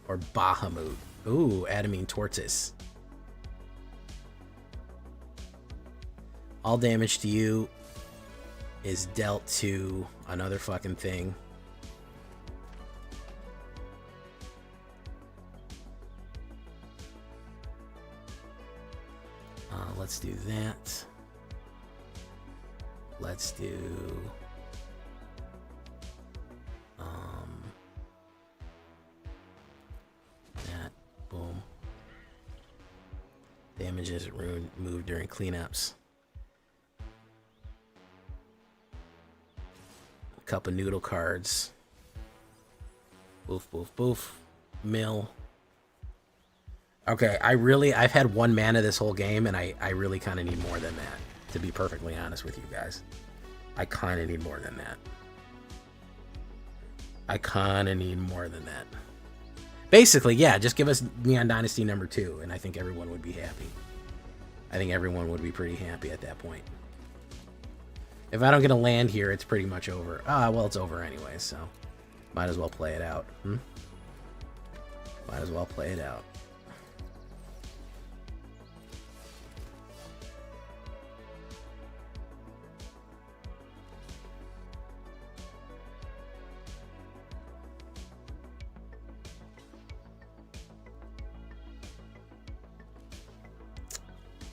Speaker 1: Or Bahamut. Ooh, Adamine Tortoise. All damage to you is dealt to another fucking thing. Let's do that. Let's do Damages moved during cleanups. A couple noodle cards. Boof, boof, boof. Mill. Okay, I've had 1 mana this whole game, and I really kind of need more than that, to be perfectly honest with you guys. I kind of need more than that. Basically, yeah, just give us Neon Dynasty number 2, and I think everyone would be happy. I think everyone would be pretty happy at that point. If I don't get a land here, it's pretty much over. Well, it's over anyway, so might as well play it out. Might as well play it out.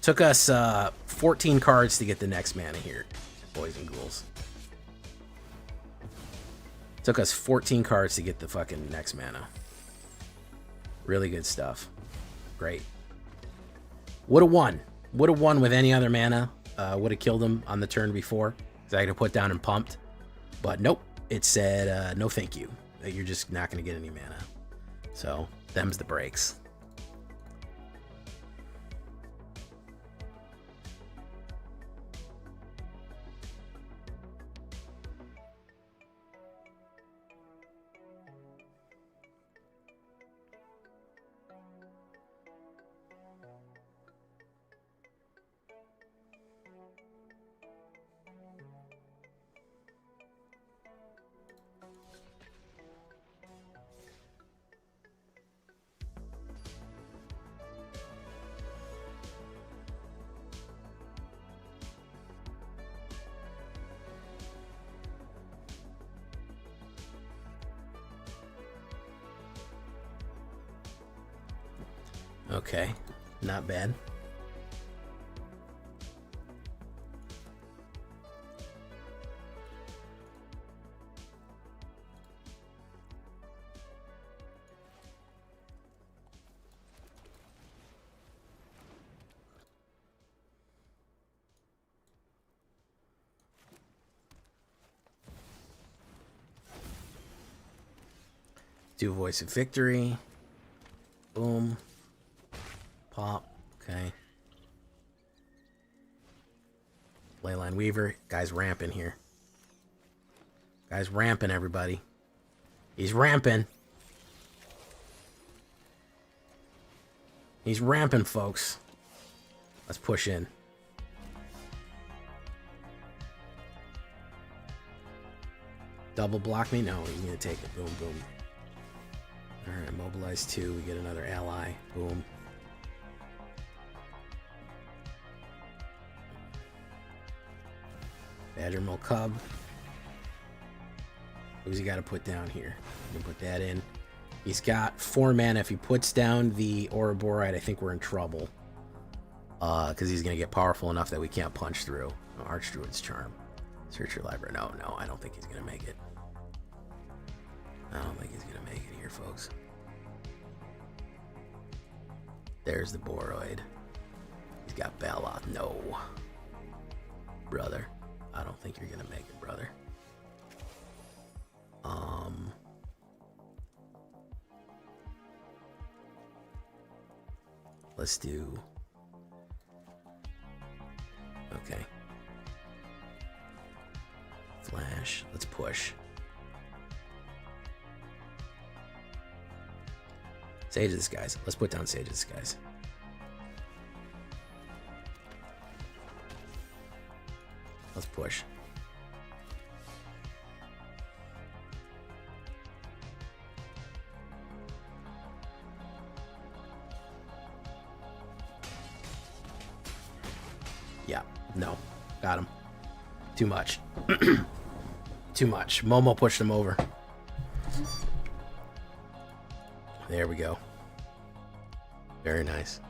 Speaker 1: Took us 14 cards to get the next mana here, boys and ghouls. Took us 14 cards to get the fucking next mana. Really good stuff. Great. Would have won. Would have won with any other mana. Would have killed him on the turn before. So I could have put down and pumped. But nope. It said, no thank you. You're just not going to get any mana. So, them's the breaks. Okay, not bad. Do Voice of Victory. Boom. Pop. Okay. Leyline Weaver. Guy's ramping here. Guy's ramping, everybody. He's ramping. He's ramping, folks. Let's push in. Double block me? No, he's going to take it. Boom, boom. Alright, mobilize 2. We get another ally. Boom. Badgermill Cub. Who's he got to put down here? We can put that in. He's got 4 mana. If he puts down the Ouroborite, I think we're in trouble. Because he's going to get powerful enough that we can't punch through. Oh, Archdruid's Charm. Search your library. No, I don't think he's going to make it. I don't think he's going to make it here, folks. There's the Boroid. He's got Baloth. No. Brother. I don't think you're going to make it, brother. Let's do... Okay. Flash. Let's push. Sage of the Skies. Let's put down Sage of the Skies. Let's push. Yeah, no. Got him. Too much. Too much. Momo pushed him over. There we go. Very nice.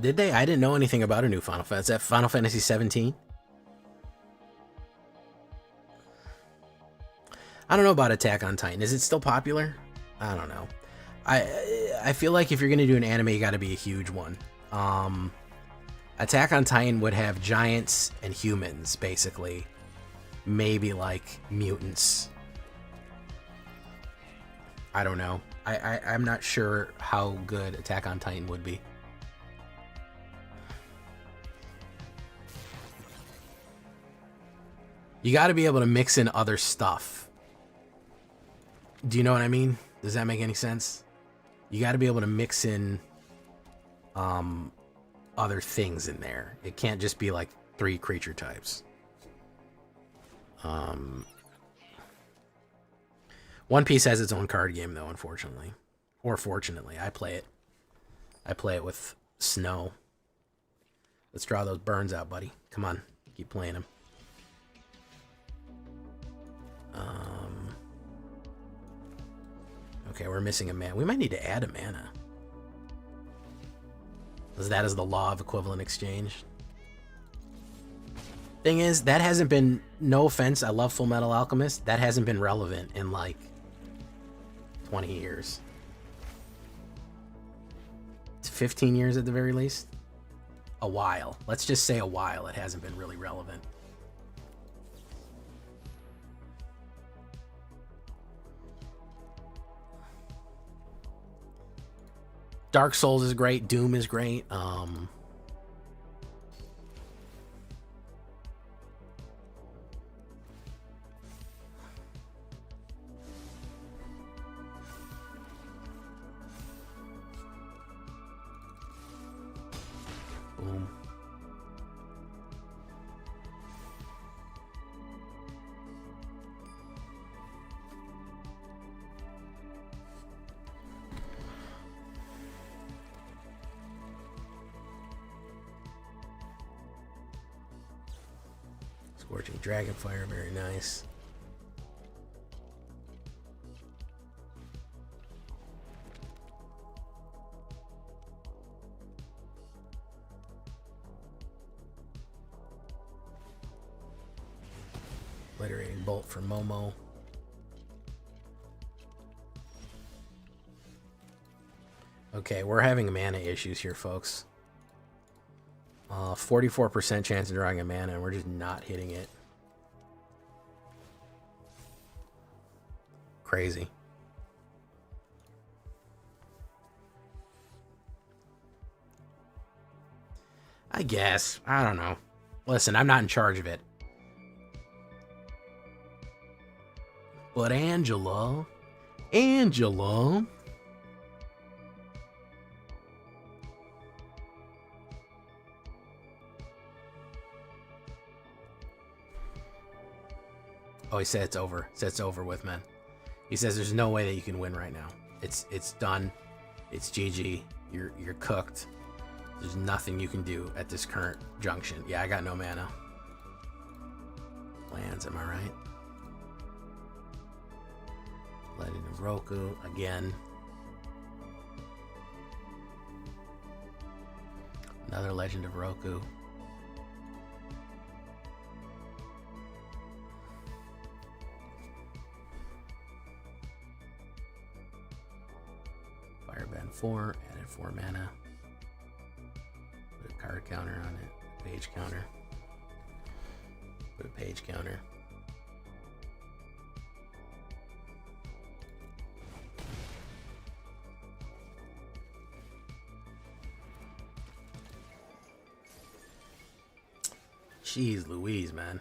Speaker 1: Did they? I didn't know anything about a new Final Fantasy. Is that Final Fantasy 17? I don't know about Attack on Titan. Is it still popular? I don't know. I feel like if you're gonna do an anime, you got to be a huge one. Attack on Titan would have giants and humans, basically. Maybe like mutants. I don't know. I'm not sure how good Attack on Titan would be. You got to be able to mix in other stuff. Do you know what I mean? Does that make any sense? You got to be able to mix in other things in there. It can't just be like 3 creature types. One Piece has its own card game though, unfortunately. Or fortunately, I play it. I play it with Snow. Let's draw those burns out, buddy. Come on, keep playing them. Okay, we're missing a mana. We might need to add a mana. Because that is the law of equivalent exchange. Thing is, that hasn't been, no offense, I love Full Metal Alchemist, that hasn't been relevant in like 20 years. It's 15 years at the very least. A while. Let's just say a while. It hasn't been really relevant. Dark Souls is great. Doom is great. Boom. Scorching Dragonfire, very nice. Obliterating Bolt for Momo. Okay, we're having mana issues here, folks. 44% chance of drawing a mana, and we're just not hitting it. Crazy. I guess. I don't know. Listen, I'm not in charge of it. But Angela... Oh, he said it's over. He said it's over with, man. He says there's no way that you can win right now. It's done. It's GG. You're cooked. There's nothing you can do at this current junction. Yeah, I got no mana. Lands, am I right? Legend of Roku again. Another Legend of Roku. Fireband 4, added 4 mana. Put a card counter on it. Page counter. Put a page counter. Jeez Louise, man.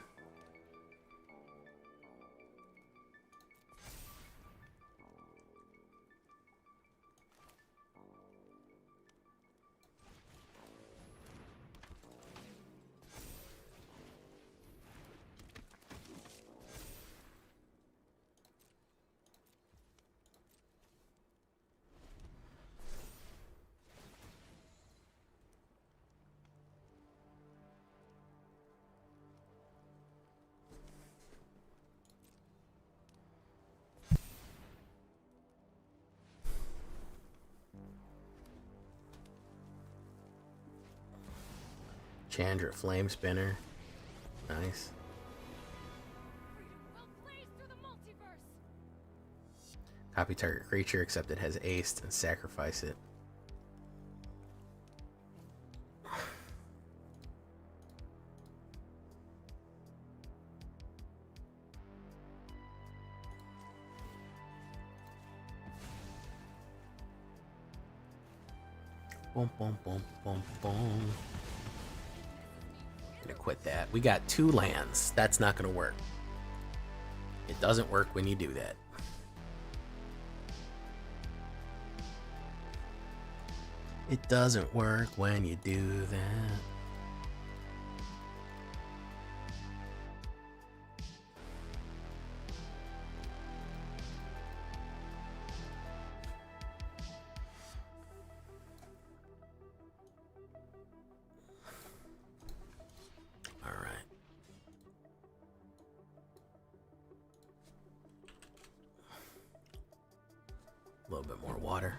Speaker 1: Chandra Flame Spinner. Nice. Copy target creature, except it has aced, and sacrifice it. Boom, boom, boom, boom, boom. Gonna quit that. We got 2 lands. That's not gonna work. It doesn't work when you do that. It doesn't work when you do that. A little bit more water.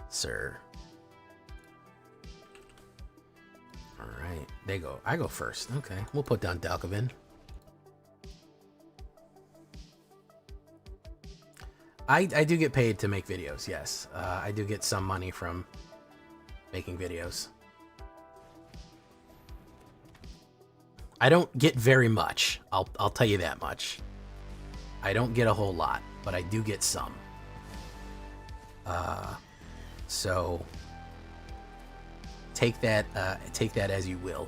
Speaker 1: Sir. All right, they go. I go first. Okay, we'll put down Dalkovin. I do get paid to make videos. Yes, I do get some money from making videos. I don't get very much. I'll tell you that much. I don't get a whole lot, but I do get some. So take that as you will.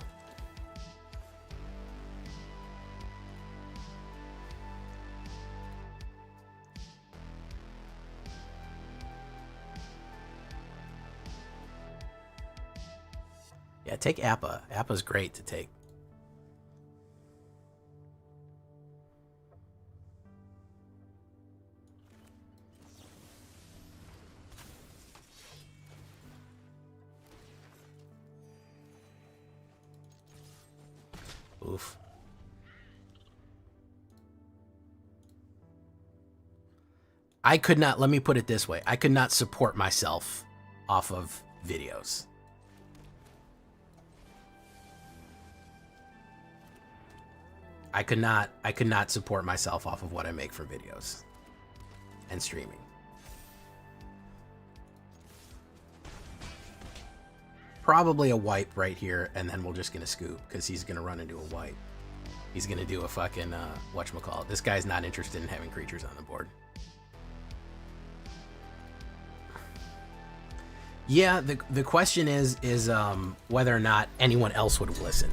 Speaker 1: Yeah, take Appa. Appa's great to take. Oof. I could not, let me put it this way. I could not support myself off of videos. I could not support myself off of what I make for videos and streaming. Probably a wipe right here, and then we're just gonna scoop because he's gonna run into a wipe. He's gonna do a fucking whatchamacallit. This guy's not interested in having creatures on the board. Yeah, the question is whether or not anyone else would listen.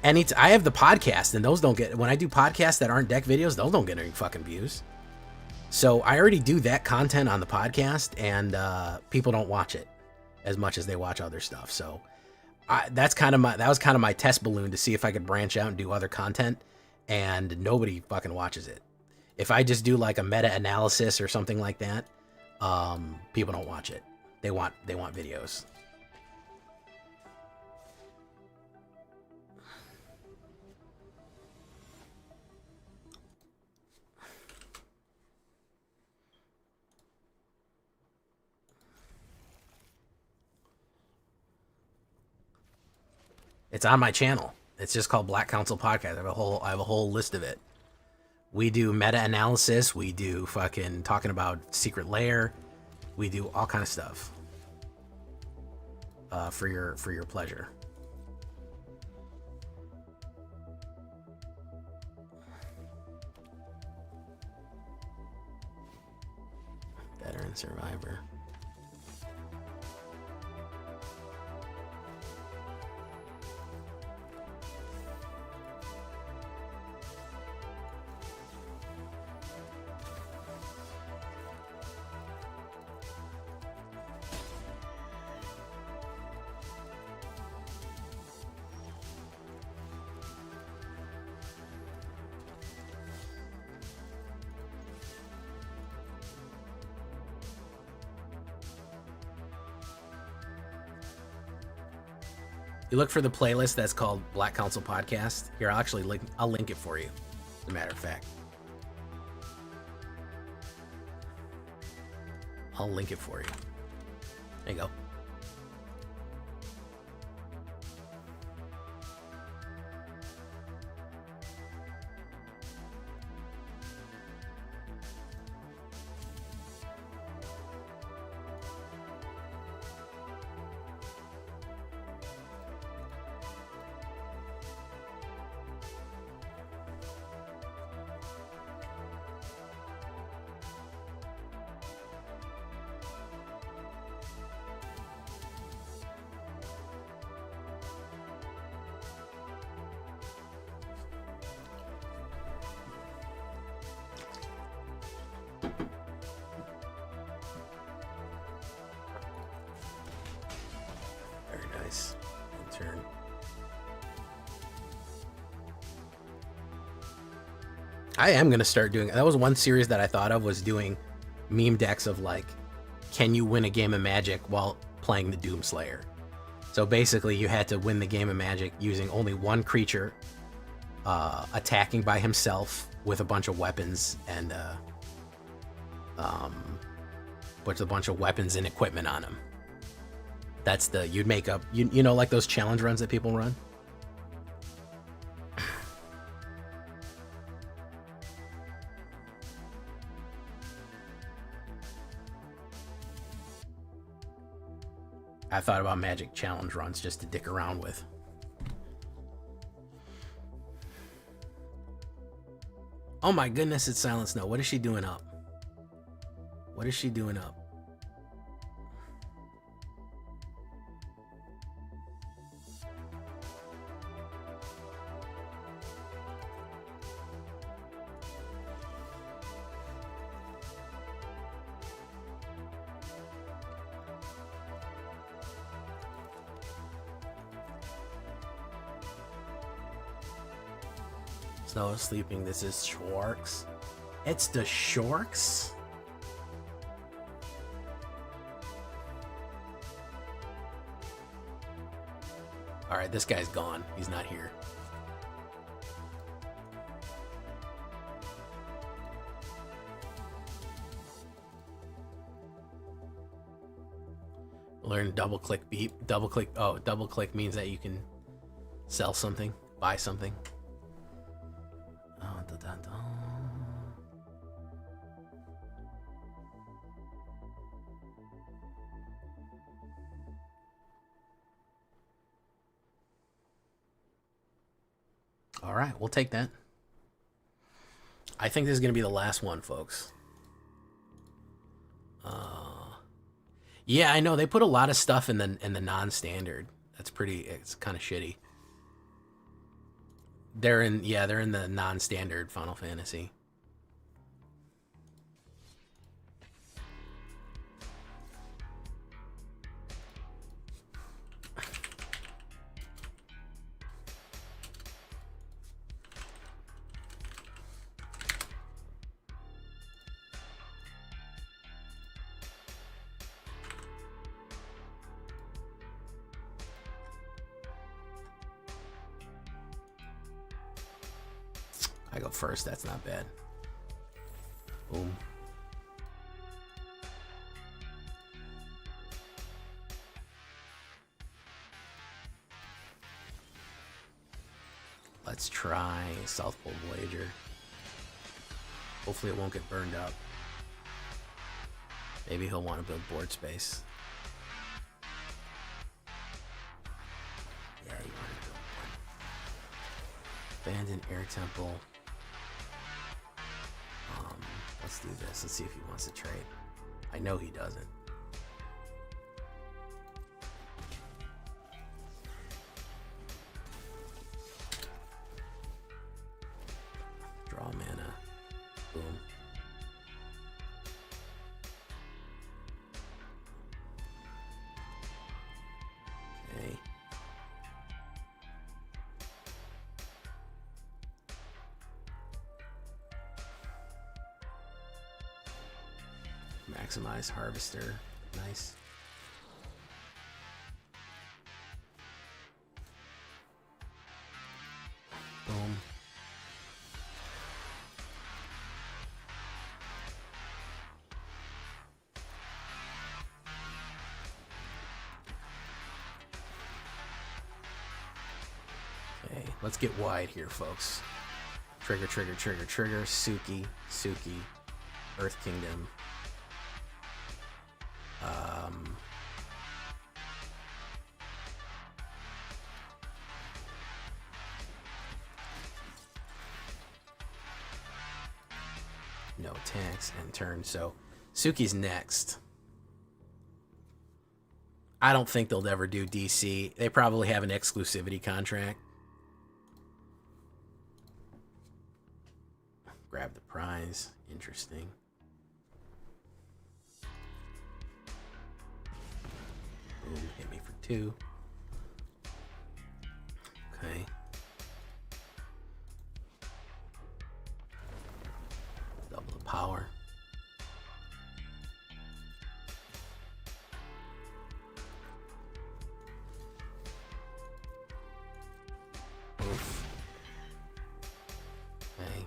Speaker 1: And I have the podcast, and those don't get, when I do podcasts that aren't deck videos, those don't get any fucking views. So I already do that content on the podcast, and people don't watch it as much as they watch other stuff. So that was kind of my test balloon to see if I could branch out and do other content, and nobody fucking watches it. If I just do like a meta analysis or something like that, people don't watch it. They want videos. It's on my channel. It's just called Black Council Podcast. I have a whole list of it. We do meta analysis. We do fucking talking about Secret Lair. We do all kind of stuff for your pleasure. Veteran Survivor. You look for the playlist that's called Black Council Podcast. Here, I'll link it for you, as a matter of fact. I'll link it for you. There you go. Turn. I am gonna start doing. That was one series that I thought of, was doing meme decks of like, can you win a game of Magic while playing the Doomslayer? So basically, you had to win the game of Magic using only one creature, attacking by himself with a bunch of weapons and with a bunch of weapons and equipment on him. That's the, you'd make up, you know, like those challenge runs that people run? I thought about Magic challenge runs just to dick around with. Oh my goodness, it's Silent Snow. What is she doing up? What is she doing up? Snow is sleeping. This is Schwarks. It's the Shorks? Alright, this guy's gone. He's not here. Learn double click beep. Double click. Oh, double click means that you can sell something, buy something. All right, we'll take that. I think this is going to be the last one, folks. Yeah, I know they put a lot of stuff in the non-standard. That's pretty. It's kind of shitty. They're in the non-standard Final Fantasy. I go first, that's not bad. Boom. Let's try South Pole Voyager. Hopefully it won't get burned up. Maybe he'll want to build board space. Yeah, you want to build one. Abandoned Air Temple. Let's do this. Let's see if he wants to trade. I know he doesn't. Draw mana. Boom. Okay. Maximize Harvester. Nice. Boom. Let's get wide here, folks. Trigger, trigger, trigger, trigger. Suki, Suki. Earth Kingdom. No tanks and turn. So Suki's next. I don't think they'll ever do DC. They probably have an exclusivity contract. Grab the prize. Interesting. Boom, hit me for 2. Okay. Double the power. Oof. Okay.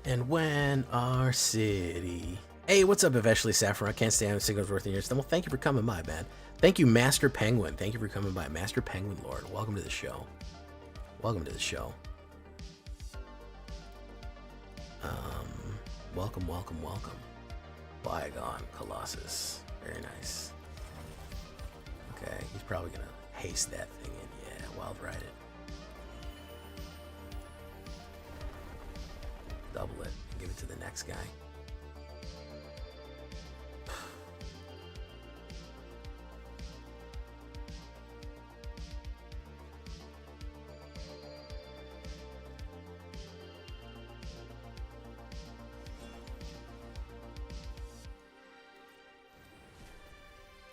Speaker 1: And when our city... Hey, what's up, eventually, Saffron? I can't stand signals worth in your stomach. Well, thank you for coming by, man. Thank you, Master Penguin. Thank you for coming by. Master Penguin Lord. Welcome to the show. Welcome to the show. Welcome, welcome, welcome. Bygone Colossus. Very nice. Okay, he's probably going to haste that thing in. Yeah, wild ride it. Double it and give it to the next guy.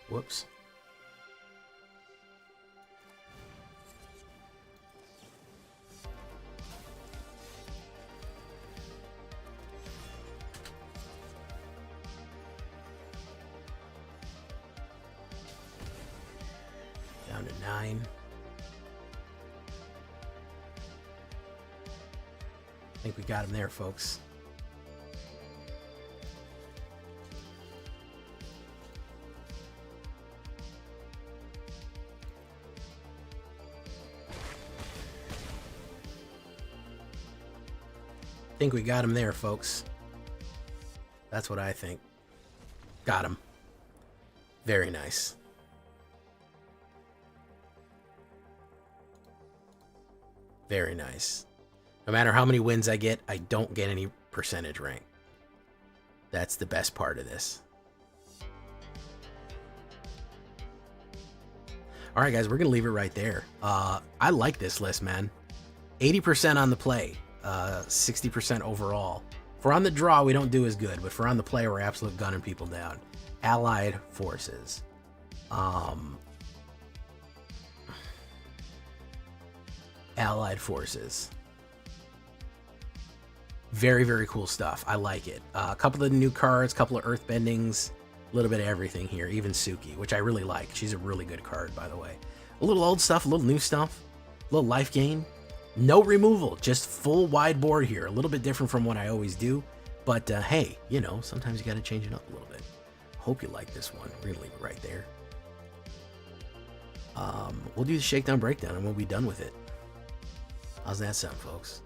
Speaker 1: Whoops. Down to 9. I think we got him there, folks. I think we got him there, folks. That's what I think. Got him. Very nice. Very nice. No matter how many wins I get, I don't get any percentage rank. That's the best part of this. All right, guys, we're going to leave it right there. I like this list, man. 80% on the play. 60% overall. If we're on the draw, we don't do as good, but if we're on the play, we're absolute gunning people down. Allied forces. Allied forces. Very, very cool stuff. I like it. A couple of new cards, a couple of earth bendings, a little bit of everything here. Even Suki, which I really like. She's a really good card, by the way. A little old stuff, a little new stuff, a little life gain. No removal, just full wide board here. A little bit different from what I always do. But hey, you know, sometimes you got to change it up a little bit. Hope you like this one. We're going to leave it right there. We'll do the shakedown breakdown and we'll be done with it. How's that sound, folks?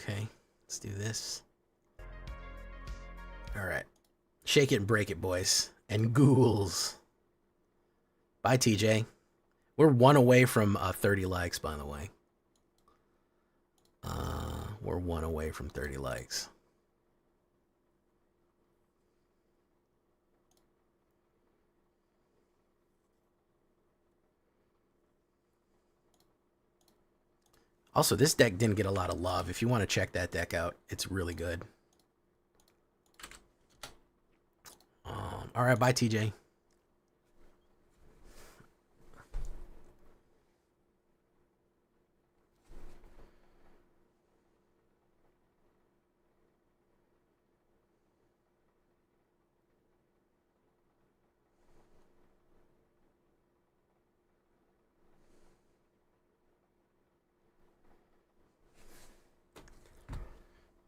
Speaker 1: Okay, let's do this. All right. Shake it and break it, boys. And ghouls. Bye, TJ. We're 1 away from 30 likes, by the way. We're 1 away from 30 likes. Also, this deck didn't get a lot of love. If you want to check that deck out, it's really good. All right, bye, TJ.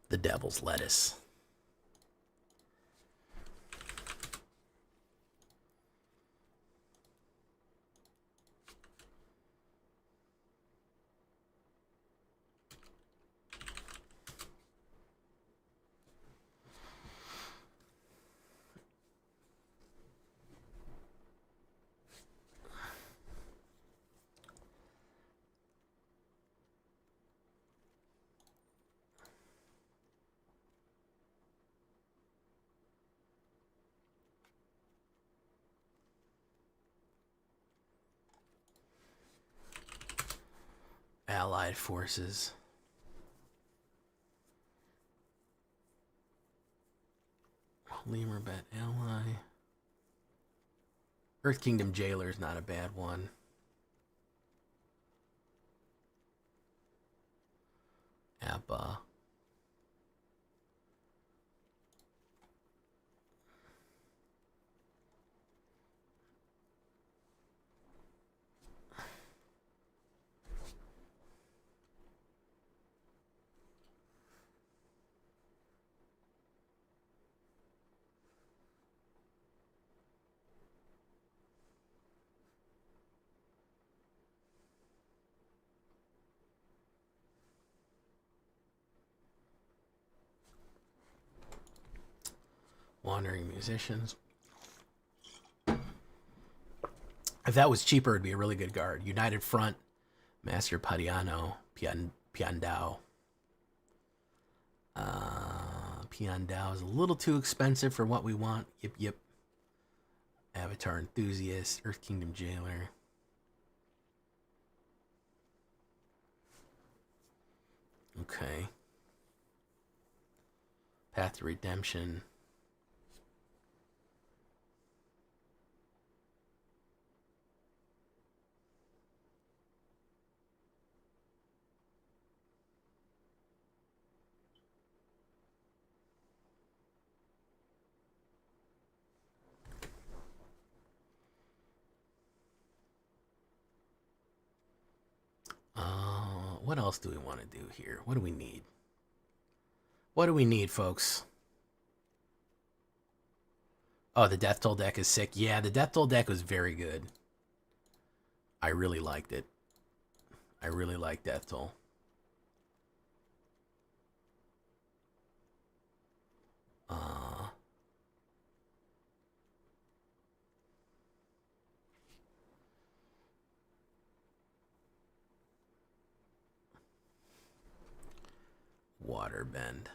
Speaker 1: The devil's lettuce. Allied forces. Lemur bet ally. Earth Kingdom Jailer is not a bad one. Abba. Wandering Musicians. If that was cheaper, it'd be a really good guard. United Front, Master Padiano, Piandao. Piandao is a little too expensive for what we want. Yep. Avatar Enthusiast, Earth Kingdom Jailer. Okay. Path to Redemption. What else do we want to do here? What do we need? What do we need, folks? Oh, the Death Toll deck is sick. Yeah, the Death Toll deck was very good. I really liked it. I really like Death Toll. Waterbend.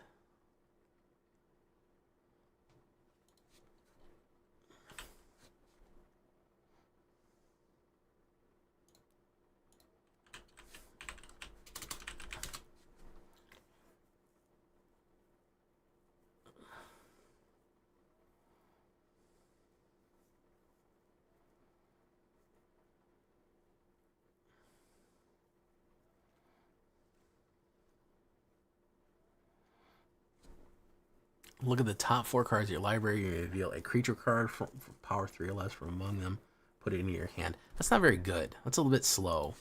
Speaker 1: Look at the top 4 cards of your library. You reveal a creature card for power 3 or less from among them. Put it into your hand. That's not very good. That's a little bit slow.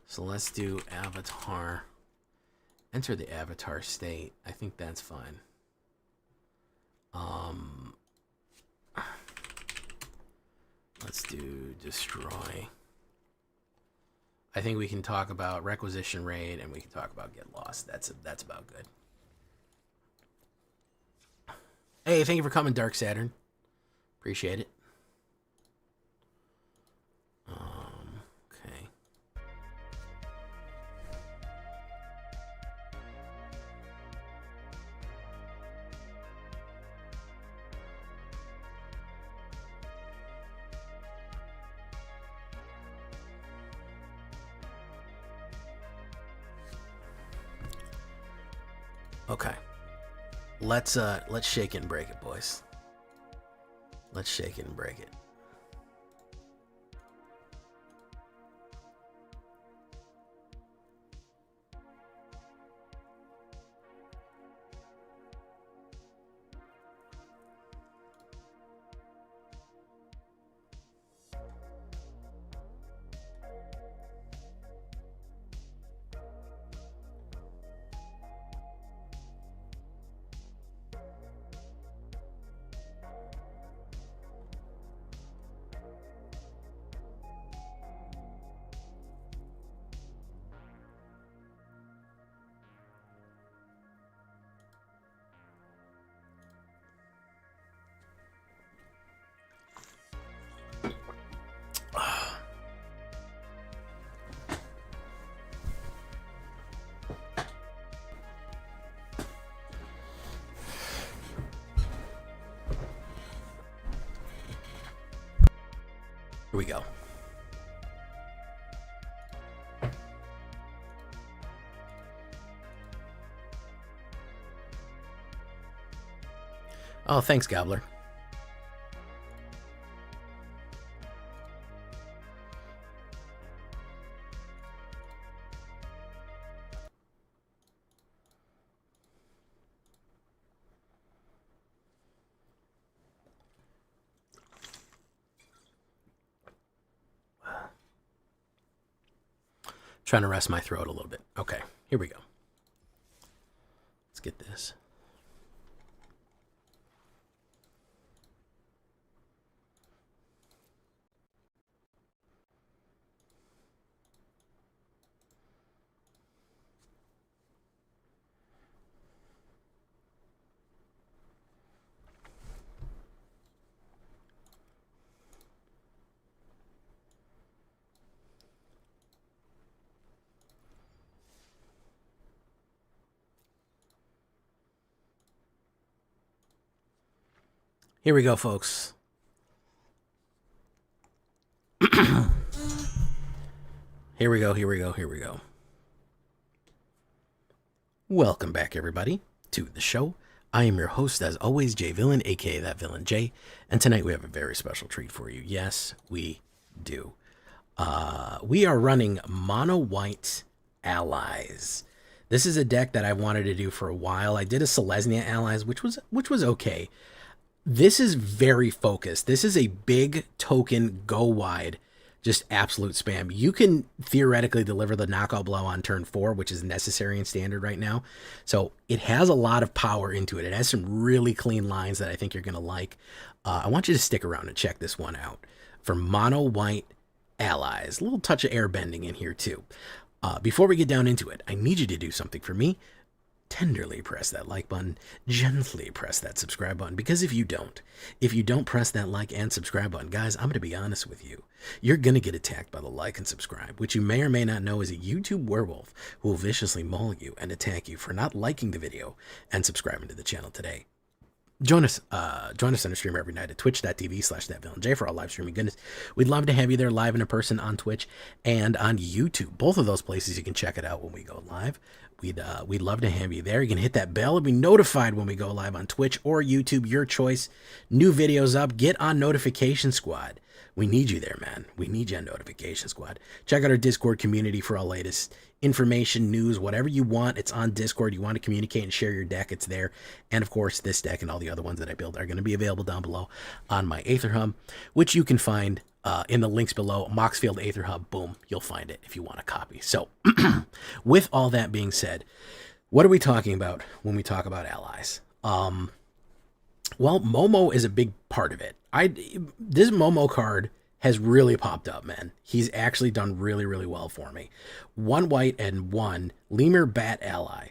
Speaker 1: So let's do Avatar. Enter the Avatar state. I think that's fine. Let's do Destroy. I think we can talk about Requisition Raid and we can talk about Get Lost. That's about good. Hey, thank you for coming, Dark Saturn. Appreciate it. Okay. Okay. Let's shake it and break it, boys. Let's shake it and break it. Here we go. Oh, thanks, Gobbler. Trying to rest my throat a little bit. Okay, here we go. Let's get this. Here we go, folks. Here we go. Welcome back, everybody, to the show. I am your host, as always, Jay Villain, aka That Villain Jay, and tonight we have a very special treat for you. Yes, we do. We are running Mono White Allies. This is a deck that I wanted to do for a while. I did a Selesnya Allies, which was okay. This is very focused. This is a big token, go wide, just absolute spam. You can theoretically deliver the knockout blow on turn 4, which is necessary in standard right now. So it has a lot of power into it. It has some really clean lines that I think you're going to like. I want you to stick around and check this one out. For Mono White Allies, a little touch of air bending in here too. Before we get down into it, I need you to do something for me. Tenderly press that like button, gently press that subscribe button, because if you don't press that like and subscribe button, guys, I'm going to be honest with you. You're going to get attacked by the like and subscribe, which you may or may not know is a YouTube werewolf who will viciously maul you and attack you for not liking the video and subscribing to the channel today. Join us on the stream every night at twitch.tv/thatvillainj for all live streaming goodness. We'd love to have you there live and in person on Twitch and on YouTube. Both of those places you can check it out when we go live. We'd love to have you there. You can hit that bell and be notified when we go live on Twitch or YouTube, your choice. New videos up. Get on Notification Squad. We need you there, man. We need you on Notification Squad. Check out our Discord community for all latest information, news, whatever you want. It's on Discord. You want to communicate and share your deck, it's there. And of course, this deck and all the other ones that I build are going to be available down below on my AetherHub, which you can find in the links below. Moxfield AetherHub, boom, you'll find it if you want a copy. So with all that being said, what are we talking about when we talk about allies? Well, Momo is a big part of it. This Momo card has really popped up, man. He's actually done really, really well for me. 1 white and 1 Lemur Bat Ally.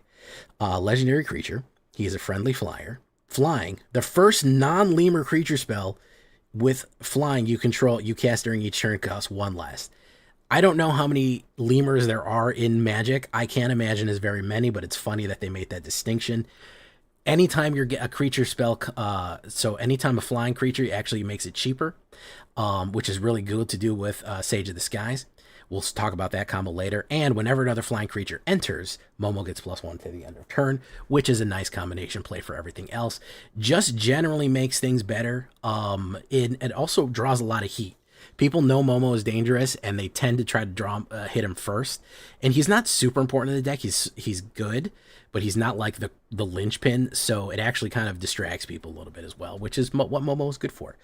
Speaker 1: Legendary creature. He is a friendly flyer. flying. The first non-lemur creature spell with flying you control, you cast during each turn costs 1 less. I don't know how many lemurs there are in Magic. I can't imagine as very many, but it's funny that they made that distinction. Anytime you get a creature spell, so anytime a flying creature actually makes it cheaper, which is really good to do with Sage of the Skies. We'll talk about that combo later. And whenever another flying creature enters, Momo gets +1 to the end of turn, which is a nice combination play for everything else. Just generally makes things better. It also draws a lot of heat. People know Momo is dangerous, and they tend to try to hit him first. And he's not super important in the deck. He's good, but he's not like the linchpin, so it actually kind of distracts people a little bit as well, which is what Momo is good for.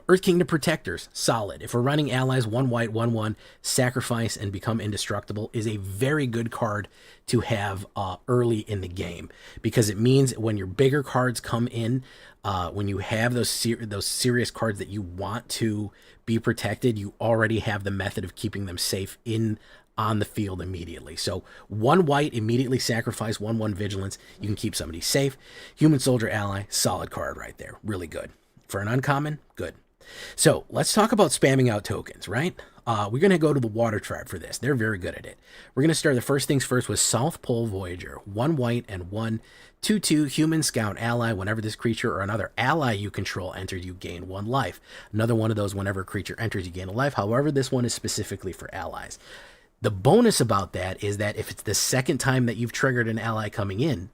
Speaker 1: Earth Kingdom Protectors, solid. If we're running allies, 1 white, 1/1, sacrifice and become indestructible is a very good card to have early in the game, because it means when your bigger cards come in, when you have those serious cards that you want to be protected, you already have the method of keeping them safe on the field immediately. So 1 white, immediately sacrifice 1/1 vigilance. You can keep somebody safe. Human Soldier Ally, solid card right there. Really good. For an uncommon, good. So let's talk about spamming out tokens, right? We're going to go to the Water Tribe for this. They're very good at it. We're going to start the first things first with South Pole Voyager. 1 white and 1, 2/2 Human Scout Ally. Whenever this creature or another ally you control enters, you gain 1 life. Another one of those, whenever a creature enters, you gain a life. However, this one is specifically for allies. The bonus about that is that if it's the second time that you've triggered an ally coming in,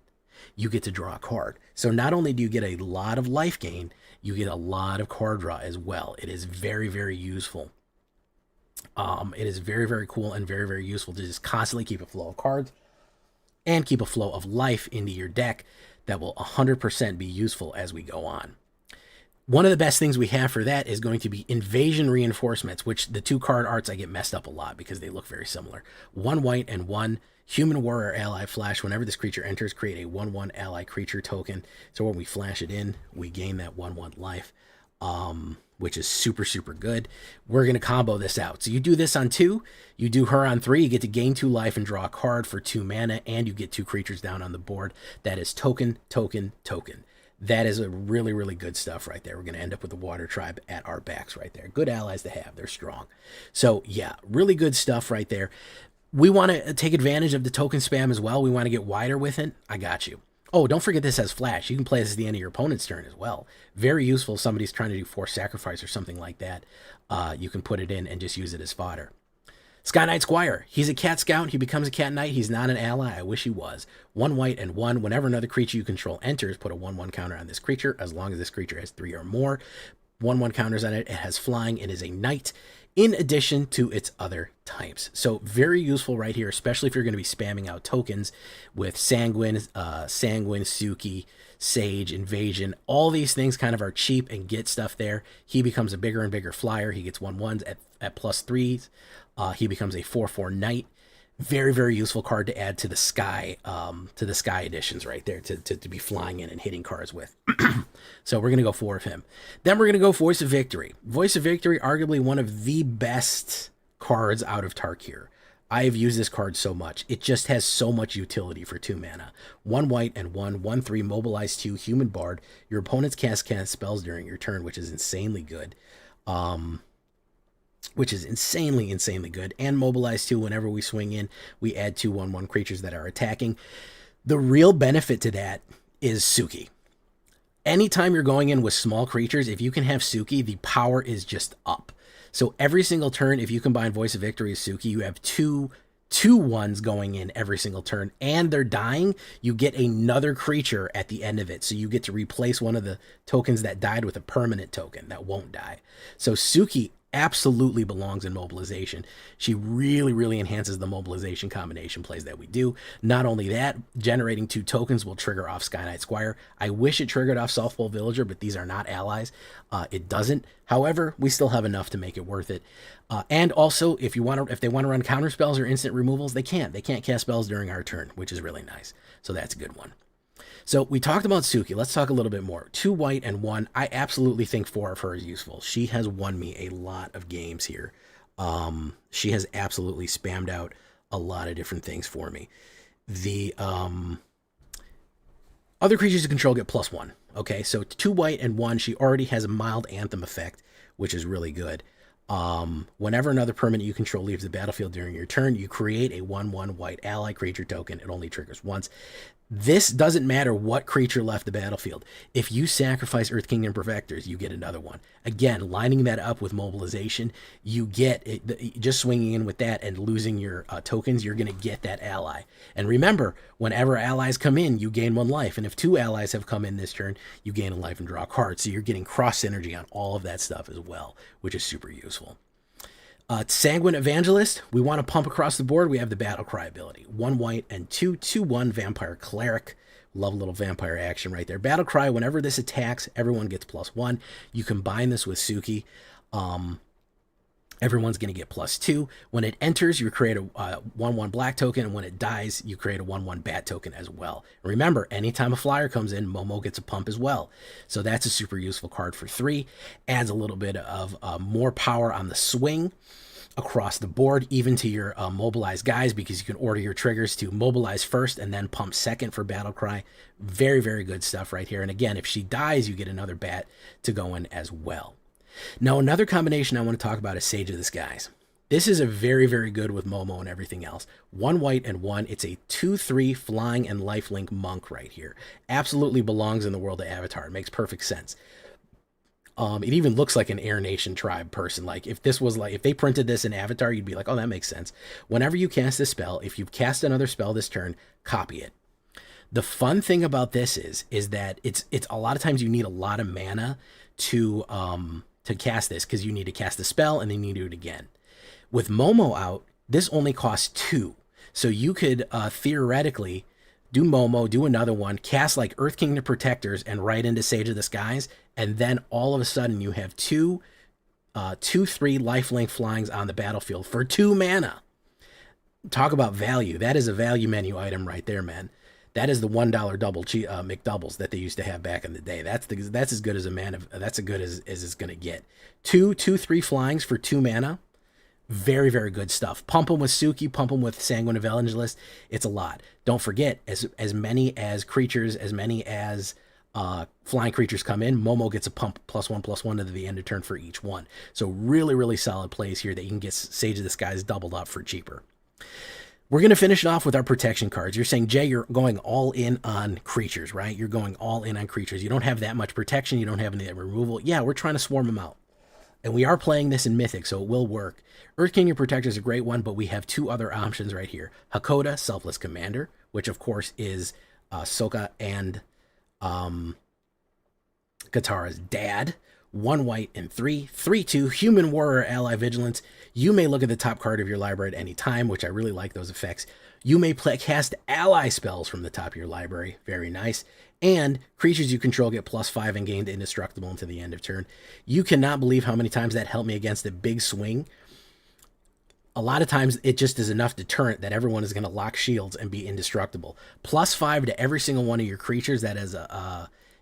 Speaker 1: you get to draw a card. So not only do you get a lot of life gain, you get a lot of card draw as well. It is very, very useful. It is very, very cool and very, very useful to just constantly keep a flow of cards and keep a flow of life into your deck that will 100% be useful as we go on. One of the best things we have for that is going to be Invasion Reinforcements, which the 2 card arts I get messed up a lot because they look very similar. 1 white and 1 Human Warrior Ally Flash. Whenever this creature enters, create a 1/1 ally creature token. So when we flash it in, we gain that 1/1 life, which is super, super good. We're going to combo this out. So you do this on 2, you do her on 3, you get to gain 2 life and draw a card for 2 mana, and you get 2 creatures down on the board. That is token, token, token. That is a really, really good stuff right there. We're going to end up with the Water Tribe at our backs right there. Good allies to have. They're strong. So, yeah, really good stuff right there. We want to take advantage of the token spam as well. We want to get wider with it. I got you. Oh, don't forget this has flash. You can play this at the end of your opponent's turn as well. Very useful if somebody's trying to do forced sacrifice or something like that. You can put it in and just use it as fodder. Sky Knight Squire. He's a cat scout. He becomes a cat knight. He's not an ally. I wish he was. 1 white and 1. Whenever another creature you control enters, put a 1/1 counter on this creature. As long as this creature has 3 or more 1/1 counters on it. It has flying. It is a knight in addition to its other types. So very useful right here, especially if you're going to be spamming out tokens with Sanguine, Suki, Sage, Invasion. All these things kind of are cheap and get stuff there. He becomes a bigger and bigger flyer. He gets 1/1s at +3s. He becomes a 4/4 knight. Very, very useful card to add to the sky editions right there to be flying in and hitting cards with. So we're going to go 4 of him. Then we're going to go Voice of Victory. Voice of Victory, arguably one of the best cards out of Tarkir. I have used this card so much. It just has so much utility for 2 mana. 1 white and 1, 1/3, mobilize 2, Human Bard. Your opponents cast spells during your turn, which is insanely good. Which is insanely, insanely good. And mobilize 2, whenever we swing in, we add 2 1/1 creatures that are attacking. The real benefit to that is Suki. Anytime you're going in with small creatures, if you can have Suki, the power is just up. So every single turn, if you combine Voice of Victory with Suki, you have 2 1s going in every single turn, and they're dying. You get another creature at the end of it, so you get to replace one of the tokens that died with a permanent token that won't die. So Suki absolutely belongs in mobilization. She really, really enhances the mobilization combination plays that we do. Not only that, generating 2 tokens will trigger off Sky Knight Squire. I wish it triggered off South Pole Villager, but these are not allies. It doesn't. However, we still have enough to make it worth it. And also, if they want to run counter spells or instant removals, they can't. They can't cast spells during our turn, which is really nice. So that's a good one. So we talked about Suki. Let's talk a little bit more. 2 white and 1. I absolutely think 4 of her is useful. She has won me a lot of games here. She has absolutely spammed out a lot of different things for me. Other creatures you control get +1. Okay, so 2 white and 1, she already has a mild Anthem effect, which is really good. Whenever another permanent you control leaves the battlefield during your turn, you create a 1/1 white ally creature token. It only triggers once. This doesn't matter what creature left the battlefield. If you sacrifice Earth Kingdom Perfectors, you get another one. Again, lining that up with mobilization, you get it, just swinging in with that and losing your tokens, you're going to get that ally. And remember, whenever allies come in, you gain 1 life. And if 2 allies have come in this turn, you gain a life and draw a card. So you're getting cross synergy on all of that stuff as well, which is super useful. Sanguine Evangelist, we want to pump across the board. We have the Battle Cry ability. 1 white and 2/2/1 Vampire Cleric. Love a little vampire action right there. Battle Cry, whenever this attacks, everyone gets +1. You combine this with Suki. Everyone's going to get +2. When it enters, you create a 1/1 black token, and when it dies, you create a 1/1 bat token as well. Remember, anytime a flyer comes in, Momo gets a pump as well. So that's a super useful card for 3. Adds a little bit of more power on the swing across the board, even to your mobilized guys, because you can order your triggers to mobilize first and then pump second for Battle Cry. Very, very good stuff right here. And again, if she dies, you get another bat to go in as well. Now, another combination I want to talk about is Sage of the Skies. This is a very, very good with Momo and everything else. 1 white and 1. It's a 2/3 flying and lifelink monk right here. Absolutely belongs in the world of Avatar. It makes perfect sense. It even looks like an Air Nation tribe person. Like if this was like, if they printed this in Avatar, you'd be like, oh, that makes sense. Whenever you cast a spell, if you cast another spell this turn, copy it. The fun thing about this is that it's a lot of times you need a lot of mana to cast this, because you need to cast a spell and then you need to do it again. With Momo out, this only costs 2. So you could theoretically do Momo, do another one, cast like Earth Kingdom Protectors and right into Sage of the Skies, and then all of a sudden you have 2/3 lifelink flyings on the battlefield for 2 mana. Talk about value. That is a value menu item right there, man. That is the $1 double McDoubles that they used to have back in the day. That's as good as a mana. That's as good as it's gonna get. 2/3 flyings for 2 mana. Very, very good stuff. Pump them with Suki, pump them with Sanguine Evangelist. It's a lot. Don't forget, as many as creatures, as many as flying creatures come in, Momo gets a pump +1/+1 to the end of turn for each one. So really, really solid plays here that you can get Sage of the Skies doubled up for cheaper. We're going to finish it off with our protection cards. You're saying, Jay, you're going all in on creatures, right? You're going all in on creatures. You don't have that much protection. You don't have any removal. Yeah, we're trying to swarm them out. And we are playing this in Mythic, so it will work. Earth Kingdom Protector is a great one, but we have 2 other options right here. Hakoda, Selfless Commander, which of course is Sokka and Katara's dad. 1 white and 3/3/2 Human Warrior Ally Vigilance. You may look at the top card of your library at any time, which I really like those effects. You may cast ally spells from the top of your library. Very nice. And creatures you control get +5 and gained indestructible until the end of turn. You cannot believe how many times that helped me against a big swing. A lot of times it just is enough deterrent that everyone is going to lock shields and be indestructible. +5 to every single one of your creatures. That is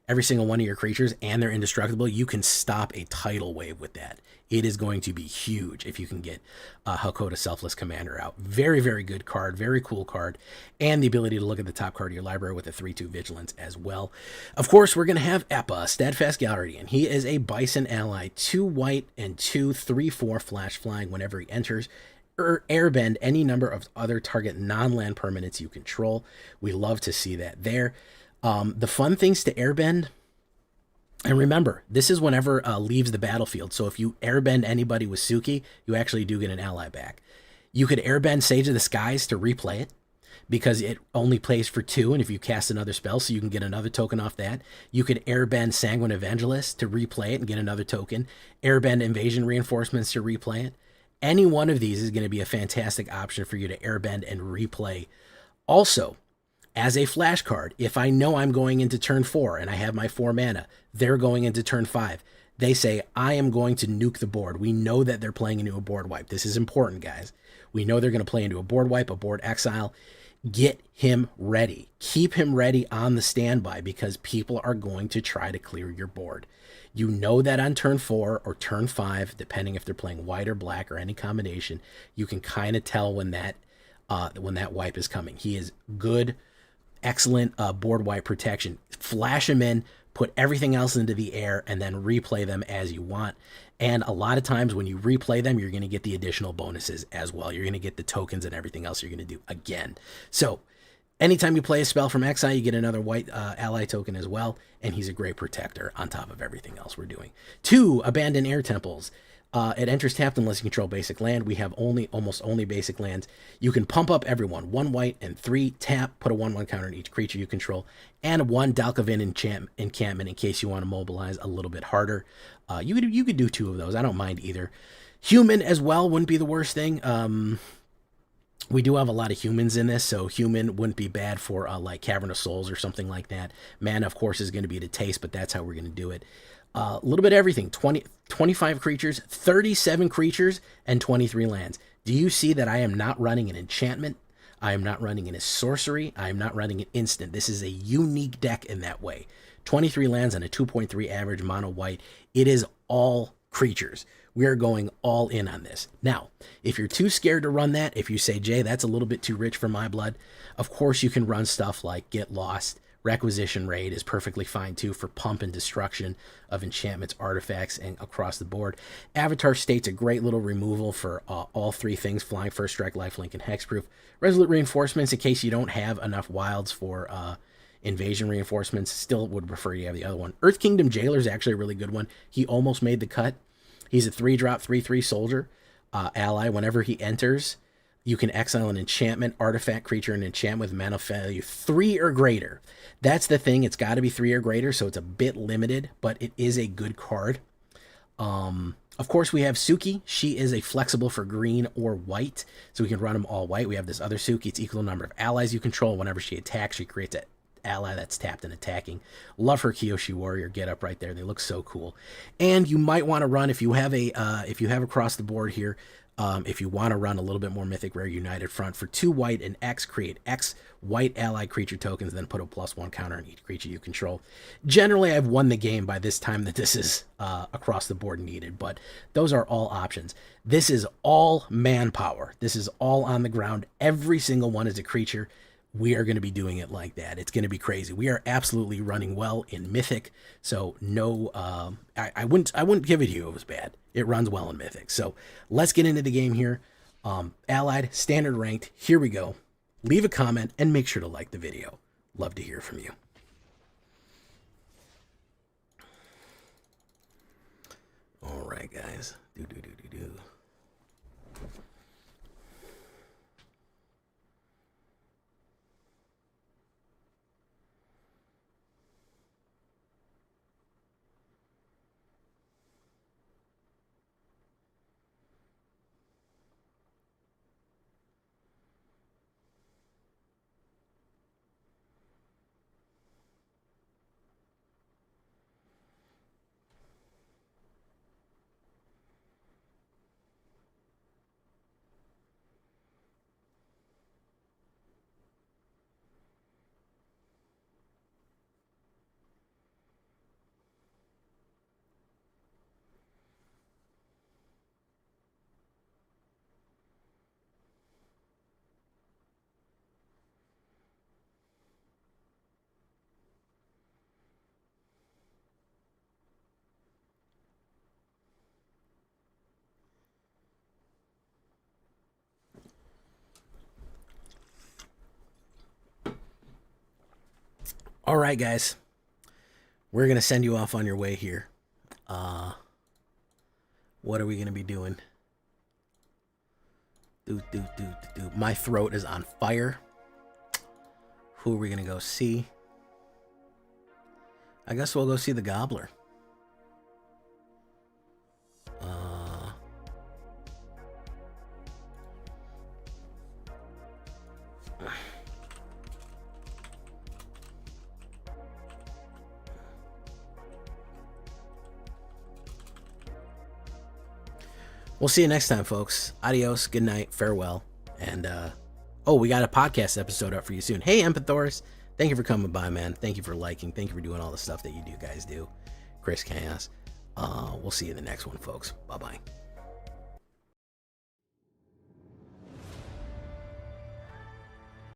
Speaker 1: every single one of your creatures, and they're indestructible. You can stop a tidal wave with that. It is going to be huge if you can get Hakoda Selfless Commander out. Very, very good card. Very cool card. And the ability to look at the top card of your library with a 3/2 Vigilance as well. Of course, we're going to have Eppa, Steadfast Guardian. He is a Bison ally. 2 white and 2/3/4 flash flying whenever he enters. Airbend any number of other target non-land permanents you control. We love to see that there. The fun things to airbend, and remember, this is whenever leaves the battlefield. So if you airbend anybody with Suki, you actually do get an ally back. You could airbend Sage of the Skies to replay it, because it only plays for 2, and if you cast another spell, so you can get another token off that. You could airbend Sanguine Evangelist to replay it and get another token. Airbend Invasion Reinforcements to replay it. Any one of these is going to be a fantastic option for you to airbend and replay. Also, as a flash card, if I know I'm going into turn 4 and I have my 4 mana, they're going into turn 5. They say, I am going to nuke the board. We know that they're playing into a board wipe. This is important, guys. We know they're going to play into a board wipe, a board exile. Get him ready. Keep him ready on the standby, because people are going to try to clear your board. You know that on turn 4 or turn 5, depending if they're playing white or black or any combination, you can kind of tell when that wipe is coming. He is good excellent board wipe protection. Flash them in, put everything else into the air, and then replay them as you want. And a lot of times when you replay them, you're going to get the additional bonuses as well. You're going to get the tokens and everything else you're going to do again. So anytime you play a spell from exile, you get another white ally token as well, and he's a great protector on top of everything else we're doing. 2, Abandoned Air Temples. It enters tapped unless you control basic land. We have almost only basic lands. You can pump up everyone. 1 white and 3 tap. Put a 1/1 counter on each creature you control. And 1 Dalkovin encampment in case you want to mobilize a little bit harder. You could do 2 of those. I don't mind either. Human as well wouldn't be the worst thing. We do have a lot of humans in this, so human wouldn't be bad for like Cavern of Souls or something like that. Mana, of course, is going to be to taste, but that's how we're going to do it. A little bit of everything. 25 creatures, 37 creatures, and 23 lands. Do you see that I am not running an enchantment? I am not running a sorcery. I am not running an instant. This is a unique deck in that way. 23 lands on a 2.3 average mono white. It is all creatures. We are going all in on this. Now, if you're too scared to run that, if you say, Jay, that's a little bit too rich for my blood, of course you can run stuff like Get Lost. Requisition Raid is perfectly fine too for pump and destruction of enchantments, artifacts, and across the board. Avatar State's a great little removal for all 3 things: Flying, First Strike, Lifelink, and Hexproof. Resolute Reinforcements in case you don't have enough wilds for Invasion Reinforcements. Still would prefer you have the other one. Earth Kingdom Jailer is actually a really good one. He almost made the cut. He's a 3-drop, 3/3 soldier ally. Whenever he enters, you can exile an enchantment, artifact, creature, and enchant with mana value 3 or greater. That's the thing. It's got to be 3 or greater, so it's a bit limited, but it is a good card. Of course, we have Suki. She is a flexible for green or white, so we can run them all white. We have this other Suki. It's equal number of allies you control. Whenever she attacks, she creates an ally that's tapped and attacking. Love her Kyoshi Warrior get up right there. They look so cool. And you might want to run, if you have across the board here, if you want to run a little bit more Mythic Rare United Front, for 2 white and X, create X white allied creature tokens, then put a +1 counter on each creature you control. Generally, I've won the game by this time that this is across the board needed, but those are all options. This is all manpower. This is all on the ground. Every single one is a creature. We are going to be doing it like that. It's going to be crazy. We are absolutely running well in Mythic, so no, I wouldn't give it to you if it was bad. It runs well in Mythic. So let's get into the game here. Allied, standard ranked. Here we go. Leave a comment and make sure to like the video. Love to hear from you. All right, guys. Do. All right, guys. We're going to send you off on your way here. What are we going to be doing? My throat is on fire. Who are we going to go see? I guess we'll go see the Gobbler. We'll see you next time, folks. Adios, good night, farewell, and we got a podcast episode up for you soon. Hey, Empathorus, thank you for coming by, man. Thank you for liking. Thank you for doing all the stuff that you guys do. Chris Chaos. We'll see you in the next one, folks. Bye-bye.